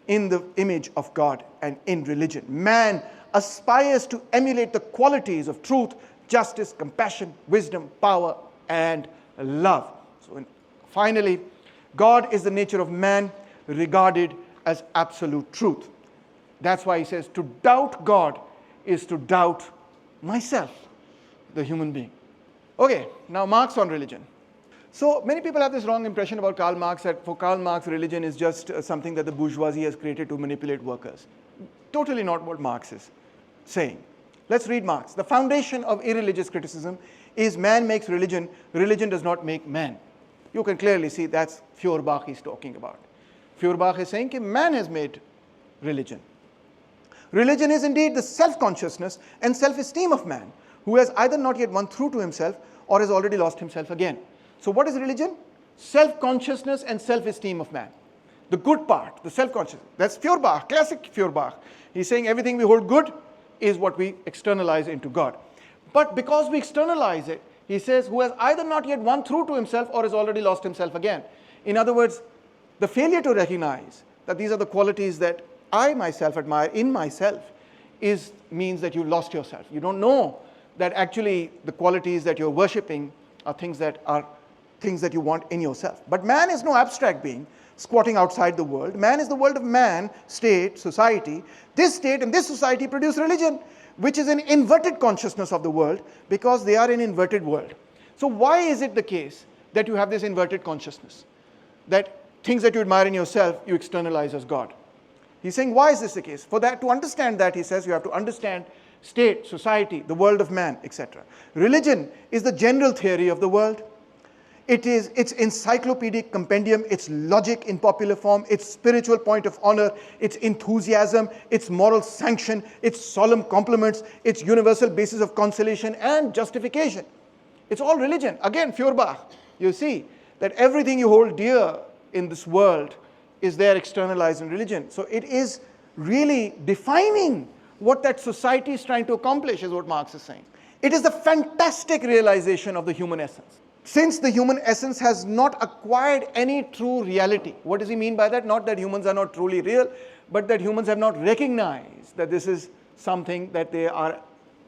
in the image of God and in religion. Man aspires to emulate the qualities of truth, justice, compassion, wisdom, power, and love. So finally, God is the nature of man regarded as absolute truth. That's why he says, to doubt God is to doubt myself, the human being. Okay, now Marx on religion. So many people have this wrong impression about Karl Marx, that for Karl Marx, religion is just something that the bourgeoisie has created to manipulate workers. Totally not what Marx is saying. Let's read Marx. The foundation of irreligious criticism is man makes religion, religion does not make man. You can clearly see that's Feuerbach he's talking about. Feuerbach is saying that man has made religion. Religion is indeed the self-consciousness and self-esteem of man, who has either not yet won through to himself or has already lost himself again. So what is religion? Self-consciousness and self-esteem of man. The good part, the self-consciousness. That's Feuerbach, classic Feuerbach. He's saying everything we hold good is what we externalize into God. But because we externalize it, he says, who has either not yet won through to himself or has already lost himself again. In other words, the failure to recognize that these are the qualities that I myself admire in myself means that you've lost yourself. You don't know that actually the qualities that you're worshipping are things that you want in yourself. But man is no abstract being squatting outside the world. Man is the world of man, state, society. This state and this society produce religion, which is an inverted consciousness of the world, because they are an inverted world. So why is it the case that you have this inverted consciousness? That things that you admire in yourself, you externalize as God. He's saying, why is this the case? For that, to understand that, he says, you have to understand state, society, the world of man, etc. Religion is the general theory of the world. It is its encyclopedic compendium, its logic in popular form, its spiritual point of honor, its enthusiasm, its moral sanction, its solemn compliments, its universal basis of consolation and justification. It's all religion. Again, Feuerbach, you see that everything you hold dear in this world is there externalized in religion. So it is really defining what that society is trying to accomplish, is what Marx is saying. It is the fantastic realization of the human essence. Since the human essence has not acquired any true reality. What does he mean by that? Not that humans are not truly real, but that humans have not recognized that this is something that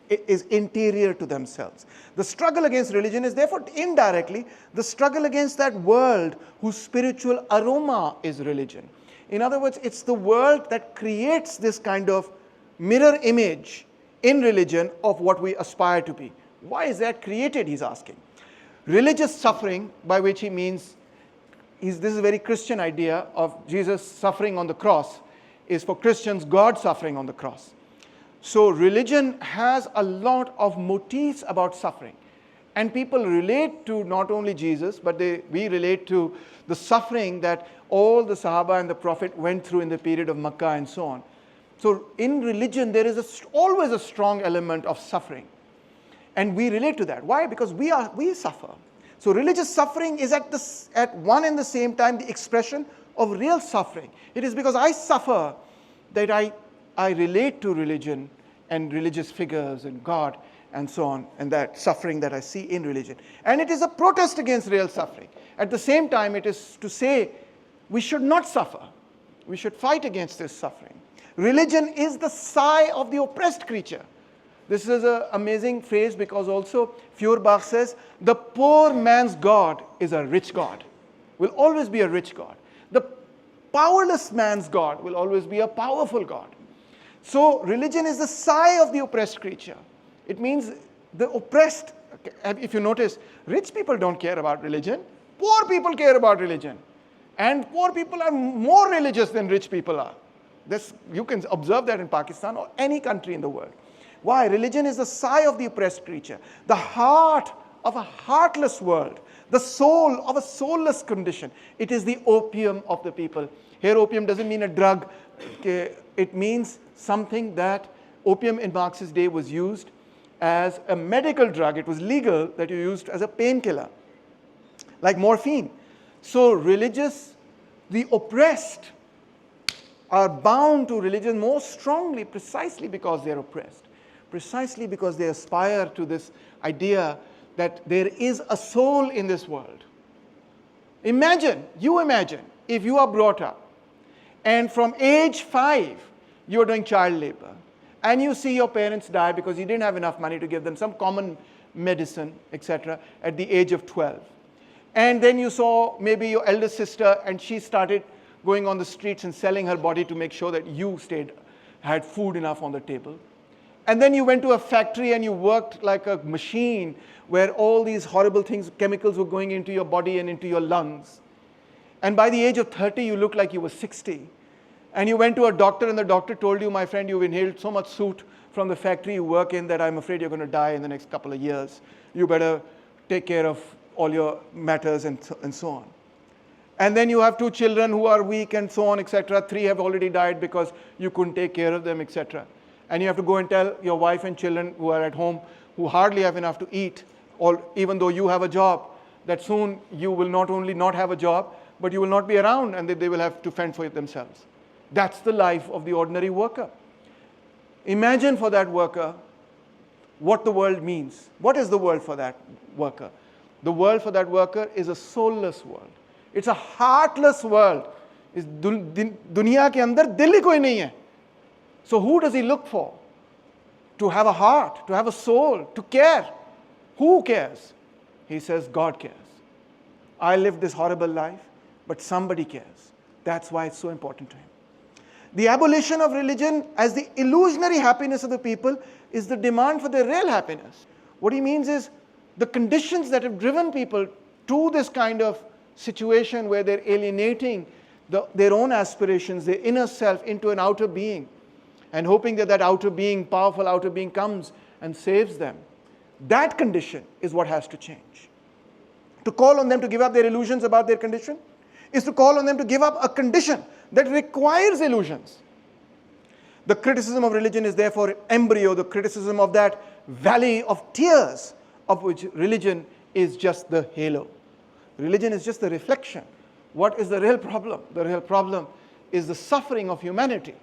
is interior to themselves. The struggle against religion is therefore indirectly the struggle against that world whose spiritual aroma is religion. In other words, it's the world that creates this kind of mirror image in religion of what we aspire to be. Why is that created, he's asking. Religious suffering, by which he means, this is a very Christian idea of Jesus suffering on the cross, is for Christians God suffering on the cross. So religion has a lot of motifs about suffering. And people relate to not only Jesus, but we relate to the suffering that all the Sahaba and the Prophet went through in the period of Makkah and so on. So in religion, there is always a strong element of suffering. And we relate to that. Why? Because we suffer. So religious suffering is at one and the same time the expression of real suffering. It is because I suffer that I relate to religion and religious figures and God and so on, and that suffering that I see in religion. And it is a protest against real suffering. At the same time, it is to say we should not suffer. We should fight against this suffering. Religion is the sigh of the oppressed creature. This is an amazing phrase because also Feuerbach says, the poor man's God is a rich God, will always be a rich God. The powerless man's God will always be a powerful God. So religion is the sigh of the oppressed creature. It means the oppressed If you notice, rich people don't care about religion. Poor people care about religion. And poor people are more religious than rich people are. You can observe that in Pakistan or any country in the world. Why? Religion is the sigh of the oppressed creature, the heart of a heartless world, the soul of a soulless condition. It is the opium of the people. Here, opium doesn't mean a drug. It means something that opium in Marx's day was used as a medical drug. It was legal that you used as a painkiller, like morphine. So the oppressed are bound to religion more strongly precisely because they are oppressed, precisely because they aspire to this idea that there is a soul in this world. Imagine if you are brought up and from age 5 you are doing child labor and you see your parents die because you didn't have enough money to give them some common medicine, etc., at the age of 12. And then you saw maybe your elder sister and she started going on the streets and selling her body to make sure that you had food enough on the table. And then you went to a factory and you worked like a machine where all these horrible things, chemicals were going into your body and into your lungs. And by the age of 30, you looked like you were 60. And you went to a doctor and the doctor told you, my friend, you've inhaled so much soot from the factory you work in that I'm afraid you're going to die in the next couple of years. You better take care of all your matters and so on. And then you have 2 children who are weak and so on, etc. 3 have already died because you couldn't take care of them, etc. And you have to go and tell your wife and children who are at home, who hardly have enough to eat, or even though you have a job, that soon you will not only not have a job, but you will not be around and they will have to fend for it themselves. That's the life of the ordinary worker. Imagine for that worker what the world means. What is the world for that worker? The world for that worker is a soulless world. It's a heartless world. इस दुनिया के अंदर दिल ही कोई नहीं है. So who does he look for? To have a heart, to have a soul, to care. Who cares? He says, God cares. I lived this horrible life, but somebody cares. That's why it's so important to him. The abolition of religion as the illusionary happiness of the people is the demand for their real happiness. What he means is the conditions that have driven people to this kind of situation where they're alienating their own aspirations, their inner self into an outer being, and hoping that that outer being, powerful outer being, comes and saves them. That condition is what has to change. To call on them to give up their illusions about their condition is to call on them to give up a condition that requires illusions. The criticism of religion is therefore embryo, the criticism of that valley of tears of which religion is just the halo. Religion is just the reflection. What is the real problem? The real problem is the suffering of humanity.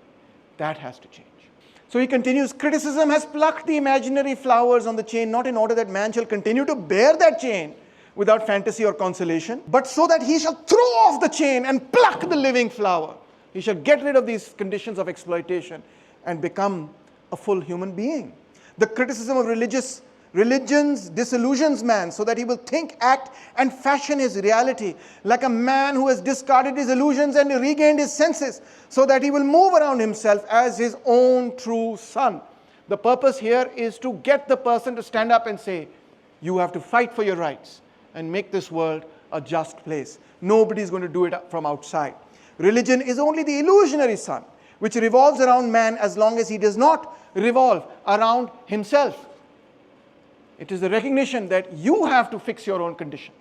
That has to change. So he continues, criticism has plucked the imaginary flowers on the chain, not in order that man shall continue to bear that chain without fantasy or consolation, but so that he shall throw off the chain and pluck the living flower. He shall get rid of these conditions of exploitation and become a full human being. The criticism of religions disillusions man so that he will think, act, and fashion his reality like a man who has discarded his illusions and regained his senses so that he will move around himself as his own true son. The purpose here is to get the person to stand up and say, you have to fight for your rights and make this world a just place. Nobody is going to do it from outside. Religion is only the illusionary sun which revolves around man as long as he does not revolve around himself. It is the recognition that you have to fix your own conditions.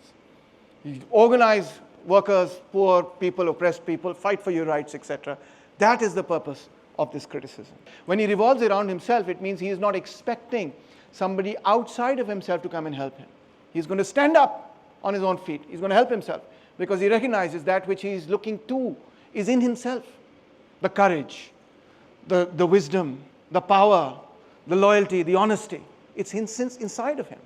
You organize workers, poor people, oppressed people, fight for your rights, etc. That is the purpose of this criticism. When he revolves around himself, it means he is not expecting somebody outside of himself to come and help him. He's going to stand up on his own feet. He's going to help himself because he recognizes that which he is looking to is in himself. The courage, the wisdom, the power, the loyalty, the honesty. It's inside of him.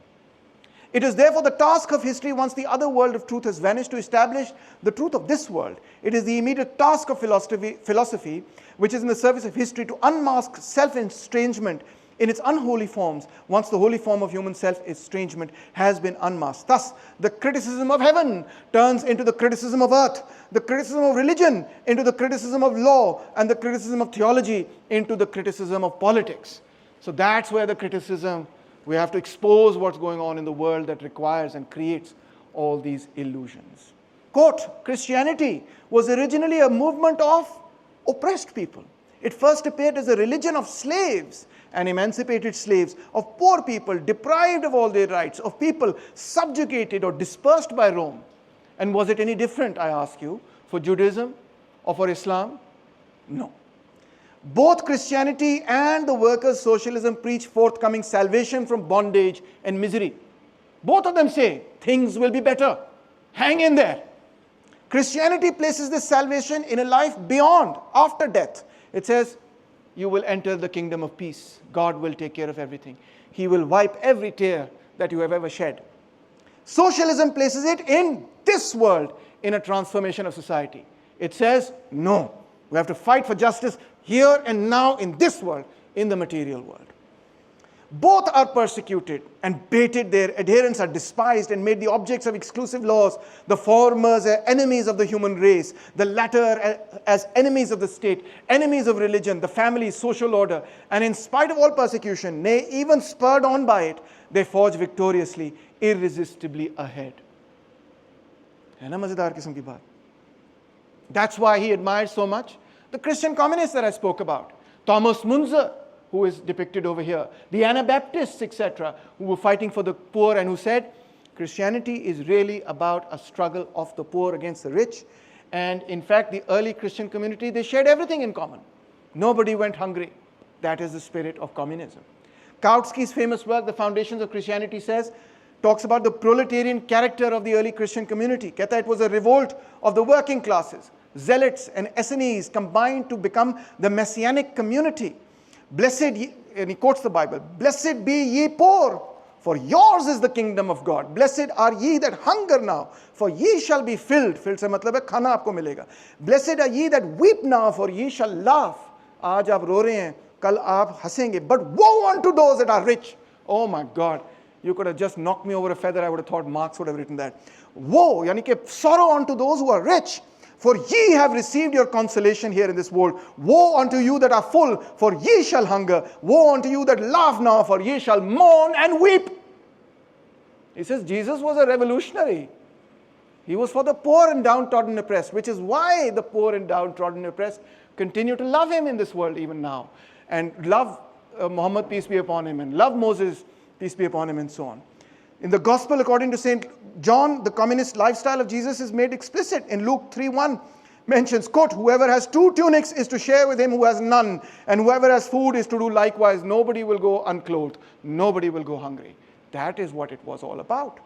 It is therefore the task of history, once the other world of truth has vanished, to establish the truth of this world. It is the immediate task of philosophy, which is in the service of history, to unmask self-estrangement in its unholy forms, once the holy form of human self-estrangement has been unmasked. Thus, the criticism of heaven turns into the criticism of earth, the criticism of religion into the criticism of law, and the criticism of theology into the criticism of politics. So that's where the criticism We have to expose what's going on in the world that requires and creates all these illusions. Quote, Christianity was originally a movement of oppressed people. It first appeared as a religion of slaves and emancipated slaves, of poor people deprived of all their rights, of people subjugated or dispersed by Rome. And was it any different, I ask you, for Judaism or for Islam? No. Both Christianity and the workers' socialism preach forthcoming salvation from bondage and misery. Both of them say things will be better. Hang in there. Christianity places this salvation in a life beyond, after death. It says, you will enter the kingdom of peace. God will take care of everything. He will wipe every tear that you have ever shed. Socialism places it in this world, in a transformation of society. It says, no, we have to fight for justice here and now in this world, in the material world. Both are persecuted and baited. Their adherents are despised and made the objects of exclusive laws. The former as enemies of the human race, the latter as enemies of the state, enemies of religion, the family, social order. And in spite of all persecution, nay, even spurred on by it, they forge victoriously, irresistibly ahead. है ना मजेदार किस्म की बात? That's why he admired so much the Christian communists that I spoke about. Thomas Munzer, who is depicted over here, the Anabaptists, etc., who were fighting for the poor and who said, Christianity is really about a struggle of the poor against the rich. And in fact, the early Christian community, they shared everything in common. Nobody went hungry. That is the spirit of communism. Kautsky's famous work, The Foundations of Christianity, talks about the proletarian character of the early Christian community. Kehta it was a revolt of the working classes. Zealots and Essenes combined to become the messianic community. Blessed ye, and he quotes the Bible, blessed be ye poor, for yours is the kingdom of God. Blessed are ye that hunger now, for ye shall be filled. Filled se matlab hai khana aapko milega. Blessed are ye that weep now, for ye shall laugh. Aaj aap ro rahe hain, kal aap hasenge. But woe unto those that are rich. Oh my God, you could have just knocked me over a feather. I would have thought Marx would have written that. Woe, yani ke sorrow unto those who are rich. For ye have received your consolation here in this world. Woe unto you that are full, for ye shall hunger. Woe unto you that laugh now, for ye shall mourn and weep. He says Jesus was a revolutionary. He was for the poor and downtrodden oppressed, which is why the poor and downtrodden oppressed continue to love him in this world even now. And love Muhammad, peace be upon him, and love Moses, peace be upon him, and so on. In the Gospel according to St. John, the communist lifestyle of Jesus is made explicit. In Luke 3:1 mentions, quote, whoever has 2 tunics is to share with him who has none, and whoever has food is to do likewise. Nobody will go unclothed. Nobody will go hungry. That is what it was all about.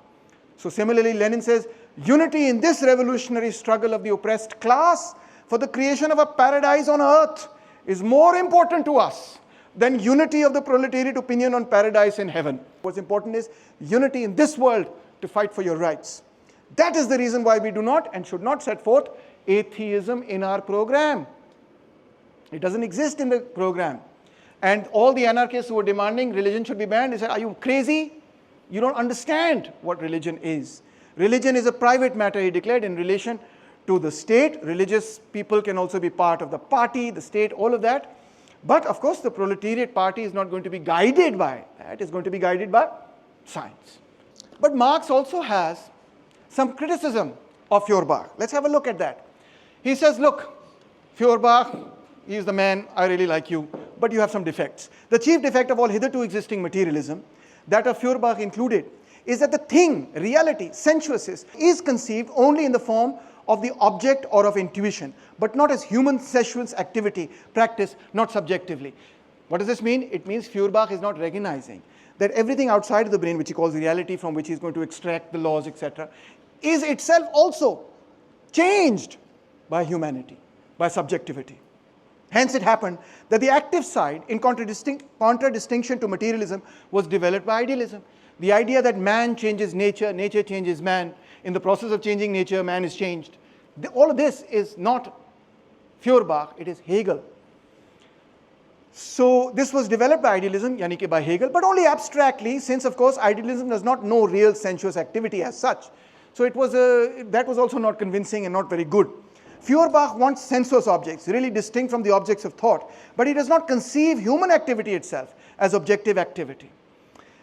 So similarly, Lenin says, unity in this revolutionary struggle of the oppressed class for the creation of a paradise on earth is more important to us than unity of the proletariat opinion on paradise in heaven. What's important is unity in this world to fight for your rights. That is the reason why we do not and should not set forth atheism in our program. It doesn't exist in the program. And all the anarchists who were demanding religion should be banned, they said, are you crazy? You don't understand what religion is. Religion is a private matter, he declared, in relation to the state. Religious people can also be part of the party, the state, all of that. But of course, the proletariat party is not going to be guided by that. It's going to be guided by science. But Marx also has some criticism of Feuerbach. Let's have a look at that. He says, look, Feuerbach, he is the man, I really like you, but you have some defects. The chief defect of all hitherto existing materialism, that of Feuerbach included, is that the thing, reality, sensuousness, is conceived only in the form of the object or of intuition, but not as human sensuous activity, practice, not subjectively. What does this mean? It means Feuerbach is not recognizing that everything outside of the brain, which he calls reality, from which he is going to extract the laws, etc., is itself also changed by humanity, by subjectivity. Hence it happened that the active side, in contradistinction to materialism, was developed by idealism. The idea that man changes nature, nature changes man. In the process of changing nature, man is changed. All of this is not Feuerbach, it is Hegel. So this was developed by idealism, yani ke by Hegel, but only abstractly, since of course idealism does not know real sensuous activity as such. So it was that was also not convincing and not very good. Feuerbach wants sensuous objects, really distinct from the objects of thought, but he does not conceive human activity itself as objective activity.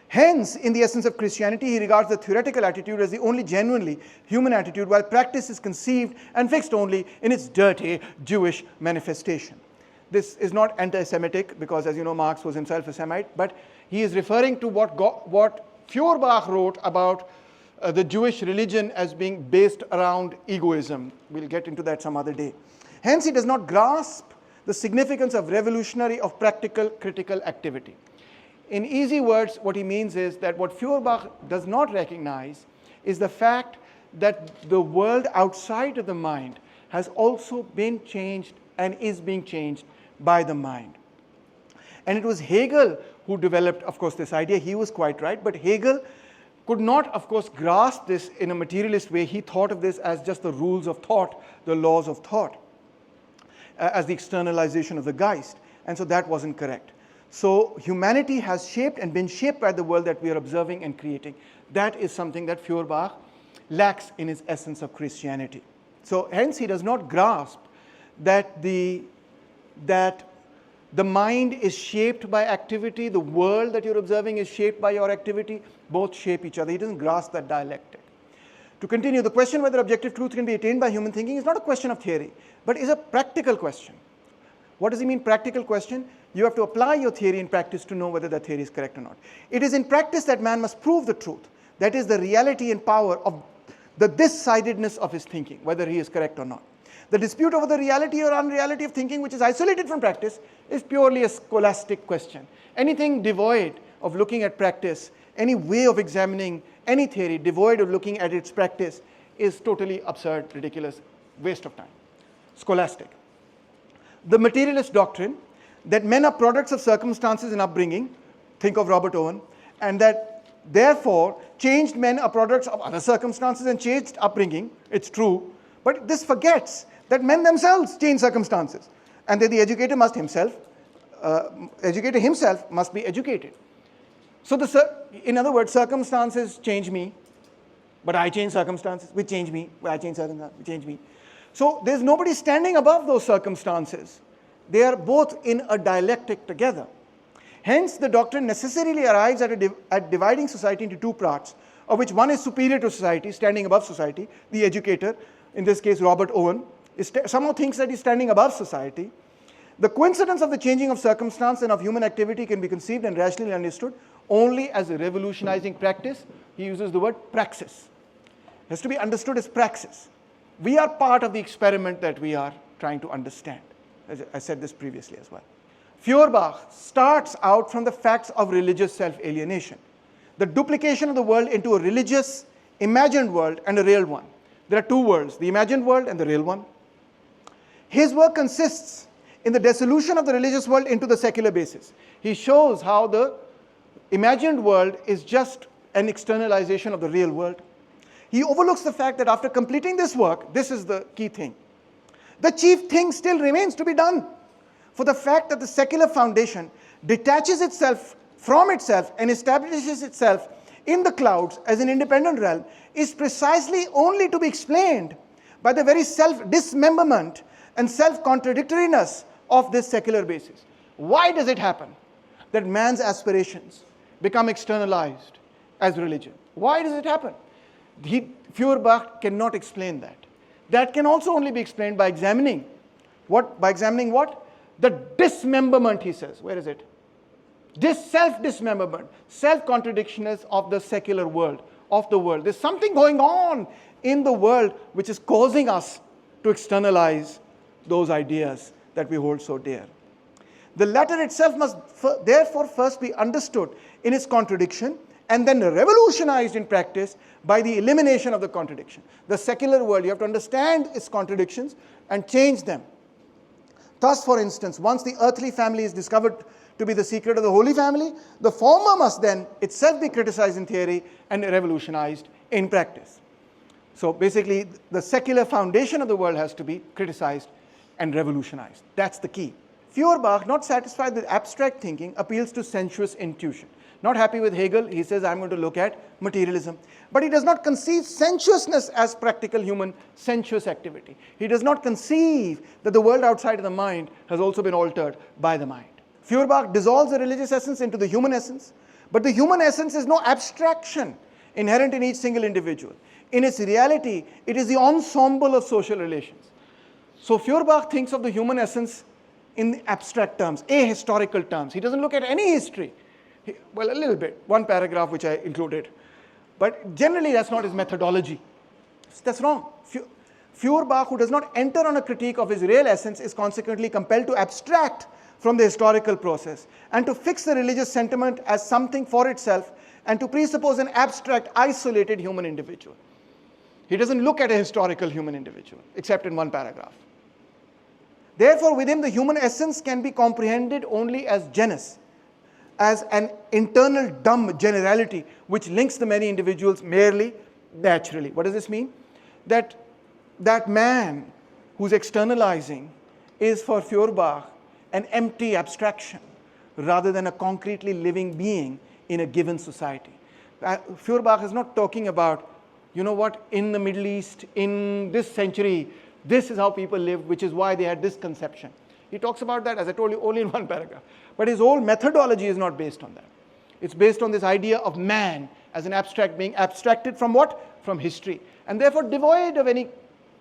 Hence, in the essence of Christianity, he regards the theoretical attitude as the only genuinely human attitude, while practice is conceived and fixed only in its dirty Jewish manifestation. This is not anti-Semitic, because as you know, Marx was himself a Semite, but he is referring to what Feuerbach wrote about the Jewish religion as being based around egoism. We'll get into that some other day. Hence, he does not grasp the significance of revolutionary, of practical, critical activity. In easy words, what he means is that what Feuerbach does not recognize is the fact that the world outside of the mind has also been changed and is being changed by the mind. And it was Hegel who developed, of course, this idea. He was quite right, but Hegel could not, of course, grasp this in a materialist way. He thought of this as just the rules of thought, the laws of thought, as the externalization of the Geist. And so that wasn't correct. So humanity has shaped and been shaped by the world that we are observing and creating. That is something that Feuerbach lacks in his essence of Christianity. So hence he does not grasp that the mind is shaped by activity, the world that you're observing is shaped by your activity, both shape each other. He doesn't grasp that dialectic. To continue, the question whether objective truth can be attained by human thinking is not a question of theory, but is a practical question. What does he mean, practical question? You have to apply your theory in practice to know whether that theory is correct or not. It is in practice that man must prove the truth. That is the reality and power of the this-sidedness of his thinking, whether he is correct or not. The dispute over the reality or unreality of thinking, which is isolated from practice, is purely a scholastic question. Anything devoid of looking at practice, any way of examining any theory devoid of looking at its practice is totally absurd, ridiculous, waste of time. Scholastic. The materialist doctrine that men are products of circumstances and upbringing, think of Robert Owen, and that therefore changed men are products of other circumstances and changed upbringing, it's true, but this forgets that men themselves change circumstances and that the educator must himself, educator himself must be educated. So in other words, circumstances change me, but I change circumstances, which change me, but I change circumstances, which change me. So there's nobody standing above those circumstances. They are both in a dialectic together. Hence, the doctrine necessarily arrives at dividing society into two parts, of which one is superior to society, standing above society. The educator, in this case Robert Owen, somehow thinks that he's standing above society. The coincidence of the changing of circumstance and of human activity can be conceived and rationally understood only as a revolutionizing practice. He uses the word praxis. It has to be understood as praxis. We are part of the experiment that we are trying to understand. As I said this previously as well. Feuerbach starts out from the facts of religious self-alienation, the duplication of the world into a religious, imagined world and a real one. There are two worlds, the imagined world and the real one. His work consists in the dissolution of the religious world into the secular basis. He shows how the imagined world is just an externalization of the real world. He overlooks the fact that after completing this work, this is the key thing, the chief thing still remains to be done. For the fact that the secular foundation detaches itself from itself and establishes itself in the clouds as an independent realm is precisely only to be explained by the very self-dismemberment and self-contradictoriness of this secular basis. Why does it happen that man's aspirations become externalized as religion? Why does it happen? Feuerbach cannot explain that. That can also only be explained by examining what? By examining what? The dismemberment, he says. Where is it? This self-dismemberment, self-contradictionness of the secular world, of the world. There's something going on in the world which is causing us to externalize those ideas that we hold so dear. The latter itself must therefore first be understood in its contradiction and then revolutionized in practice by the elimination of the contradiction. The secular world, you have to understand its contradictions and change them. Thus, for instance, once the earthly family is discovered to be the secret of the holy family, the former must then itself be criticized in theory and revolutionized in practice. So basically, the secular foundation of the world has to be criticized and revolutionized. That's the key. Feuerbach, not satisfied with abstract thinking, appeals to sensuous intuition. Not happy with Hegel, he says, I'm going to look at materialism. But he does not conceive sensuousness as practical human sensuous activity. He does not conceive that the world outside of the mind has also been altered by the mind. Feuerbach dissolves the religious essence into the human essence, But the human essence is no abstraction inherent in each single individual. In its reality, it is the ensemble of social relations. So Feuerbach thinks of the human essence in abstract terms, ahistorical terms. He doesn't look at any history. Well, a little bit, one paragraph which I included. But generally, that's not his methodology. That's wrong. Feuerbach, who does not enter on a critique of his real essence, is consequently compelled to abstract from the historical process and to fix the religious sentiment as something for itself and to presuppose an abstract, isolated human individual. He doesn't look at a historical human individual, except in one paragraph. Therefore, with him, the human essence can be comprehended only as genus, as an internal dumb generality which links the many individuals merely naturally. What does this mean? That man who's externalizing is for Feuerbach an empty abstraction rather than a concretely living being in a given society. Feuerbach is not talking about, you know what, in the Middle East, in this century, this is how people lived, which is why they had this conception. He talks about that, as I told you, only in one paragraph. But his whole methodology is not based on that. It's based on this idea of man as an abstract being, abstracted from what? From history. And therefore devoid of any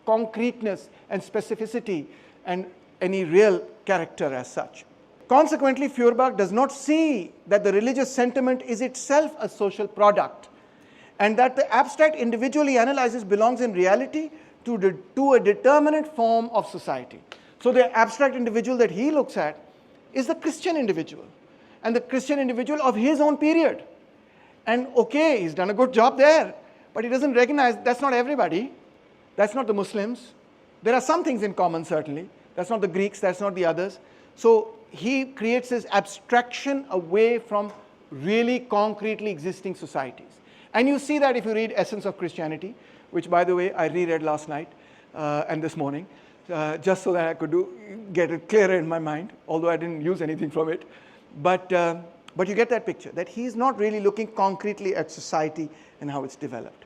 concreteness and specificity and any real character as such. Consequently, Feuerbach does not see that the religious sentiment is itself a social product, and that the abstract individual he analyzes belongs in reality to a determinate form of society. So the abstract individual that he looks at is the Christian individual, and the Christian individual of his own period. And okay, he's done a good job there, but he doesn't recognize that's not everybody. That's not the Muslims. There are some things in common, certainly. That's not the Greeks, that's not the others. So he creates this abstraction away from really concretely existing societies. And you see that if you read Essence of Christianity, which, by the way, I reread last night and this morning, just so that I could get it clearer in my mind, although I didn't use anything from it. But you get that picture, that he's not really looking concretely at society and how it's developed.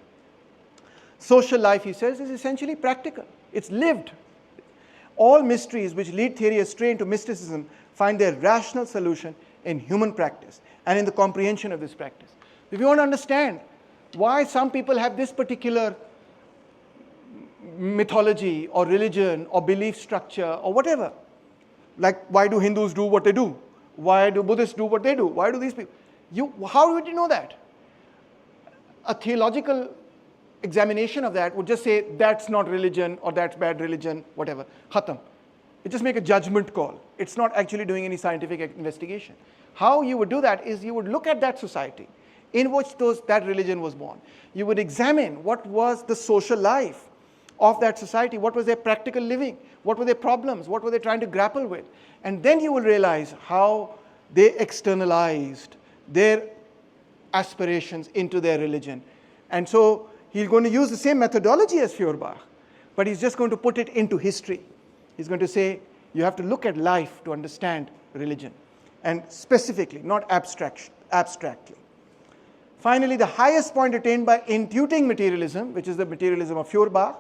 Social life, he says, is essentially practical. It's lived. All mysteries which lead theory astray into mysticism find their rational solution in human practice and in the comprehension of this practice. If you want to understand why some people have this particular mythology or religion or belief structure or whatever, like why do Hindus do what they do? Why do Buddhists do what they do? Why do these people? How would you know that? A theological examination of that would just say that's not religion or that's bad religion, whatever. Khatam. It just make a judgment call. It's not actually doing any scientific investigation. How you would do that is you would look at that society in which that religion was born. You would examine what was the social life of that society, what was their practical living, what were their problems, what were they trying to grapple with. And then you will realize how they externalized their aspirations into their religion. And so he's going to use the same methodology as Feuerbach, but he's just going to put it into history. He's going to say, you have to look at life to understand religion, and specifically, not abstractly. Finally, the highest point attained by intuiting materialism, which is the materialism of Feuerbach,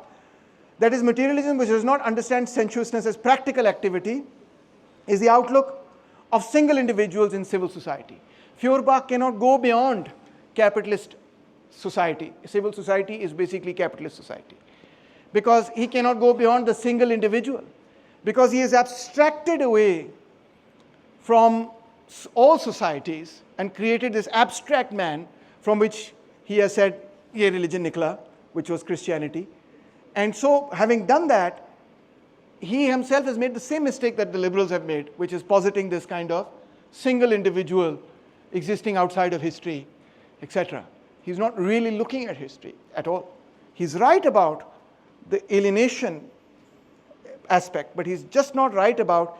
that is materialism which does not understand sensuousness as practical activity, is the outlook of single individuals in civil society. Feuerbach cannot go beyond capitalist society. Civil society is basically capitalist society, because he cannot go beyond the single individual, because he is abstracted away from all societies and created this abstract man from which he has said, ye religion nikla, which was Christianity. And so, having done that, he himself has made the same mistake that the liberals have made, which is positing this kind of single individual existing outside of history, etc. He's not really looking at history at all. He's right about the alienation aspect, but he's just not right about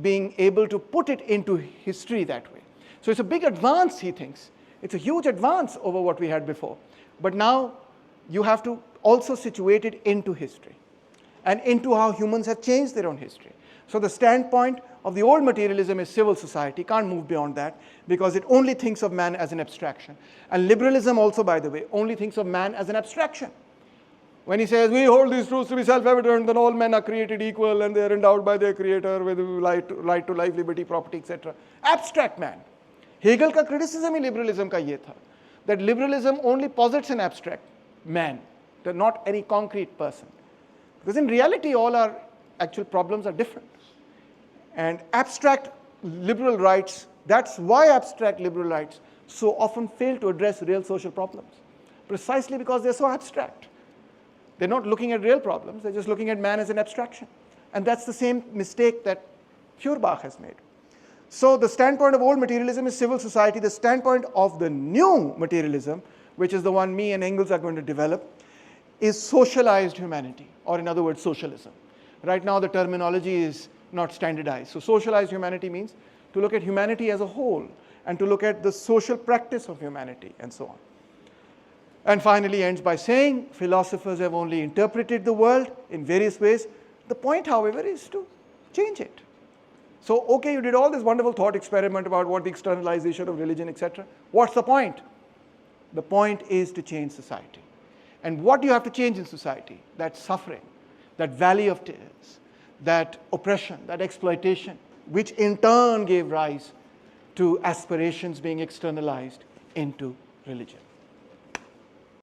being able to put it into history that way. So it's a big advance, he thinks. It's a huge advance over what we had before. But now you have to also situate it into history and into how humans have changed their own history. So the standpoint of the old materialism is civil society, can't move beyond that, because it only thinks of man as an abstraction. And liberalism also, by the way, only thinks of man as an abstraction. When he says, we hold these truths to be self-evident, that all men are created equal and they are endowed by their creator with right to life, liberty, property, etc. Abstract man. Hegel का criticism ही liberalism का ये था, that liberalism only posits an abstract man, not any concrete person. Because in reality, all our actual problems are different. And abstract liberal rights, that's why abstract liberal rights so often fail to address real social problems. Precisely because they're so abstract. They're not looking at real problems, they're just looking at man as an abstraction. And that's the same mistake that Feuerbach has made. So the standpoint of old materialism is civil society. The standpoint of the new materialism, which is the one me and Engels are going to develop, is socialized humanity, or in other words, socialism. Right now the terminology is not standardized. So socialized humanity means to look at humanity as a whole and to look at the social practice of humanity and so on. And finally ends by saying philosophers have only interpreted the world in various ways. The point, however, is to change it. So, okay, you did all this wonderful thought experiment about what the externalization of religion, etc. What's the point? The point is to change society. And what do you have to change in society? That suffering, that valley of tears, that oppression, that exploitation, which in turn gave rise to aspirations being externalized into religion.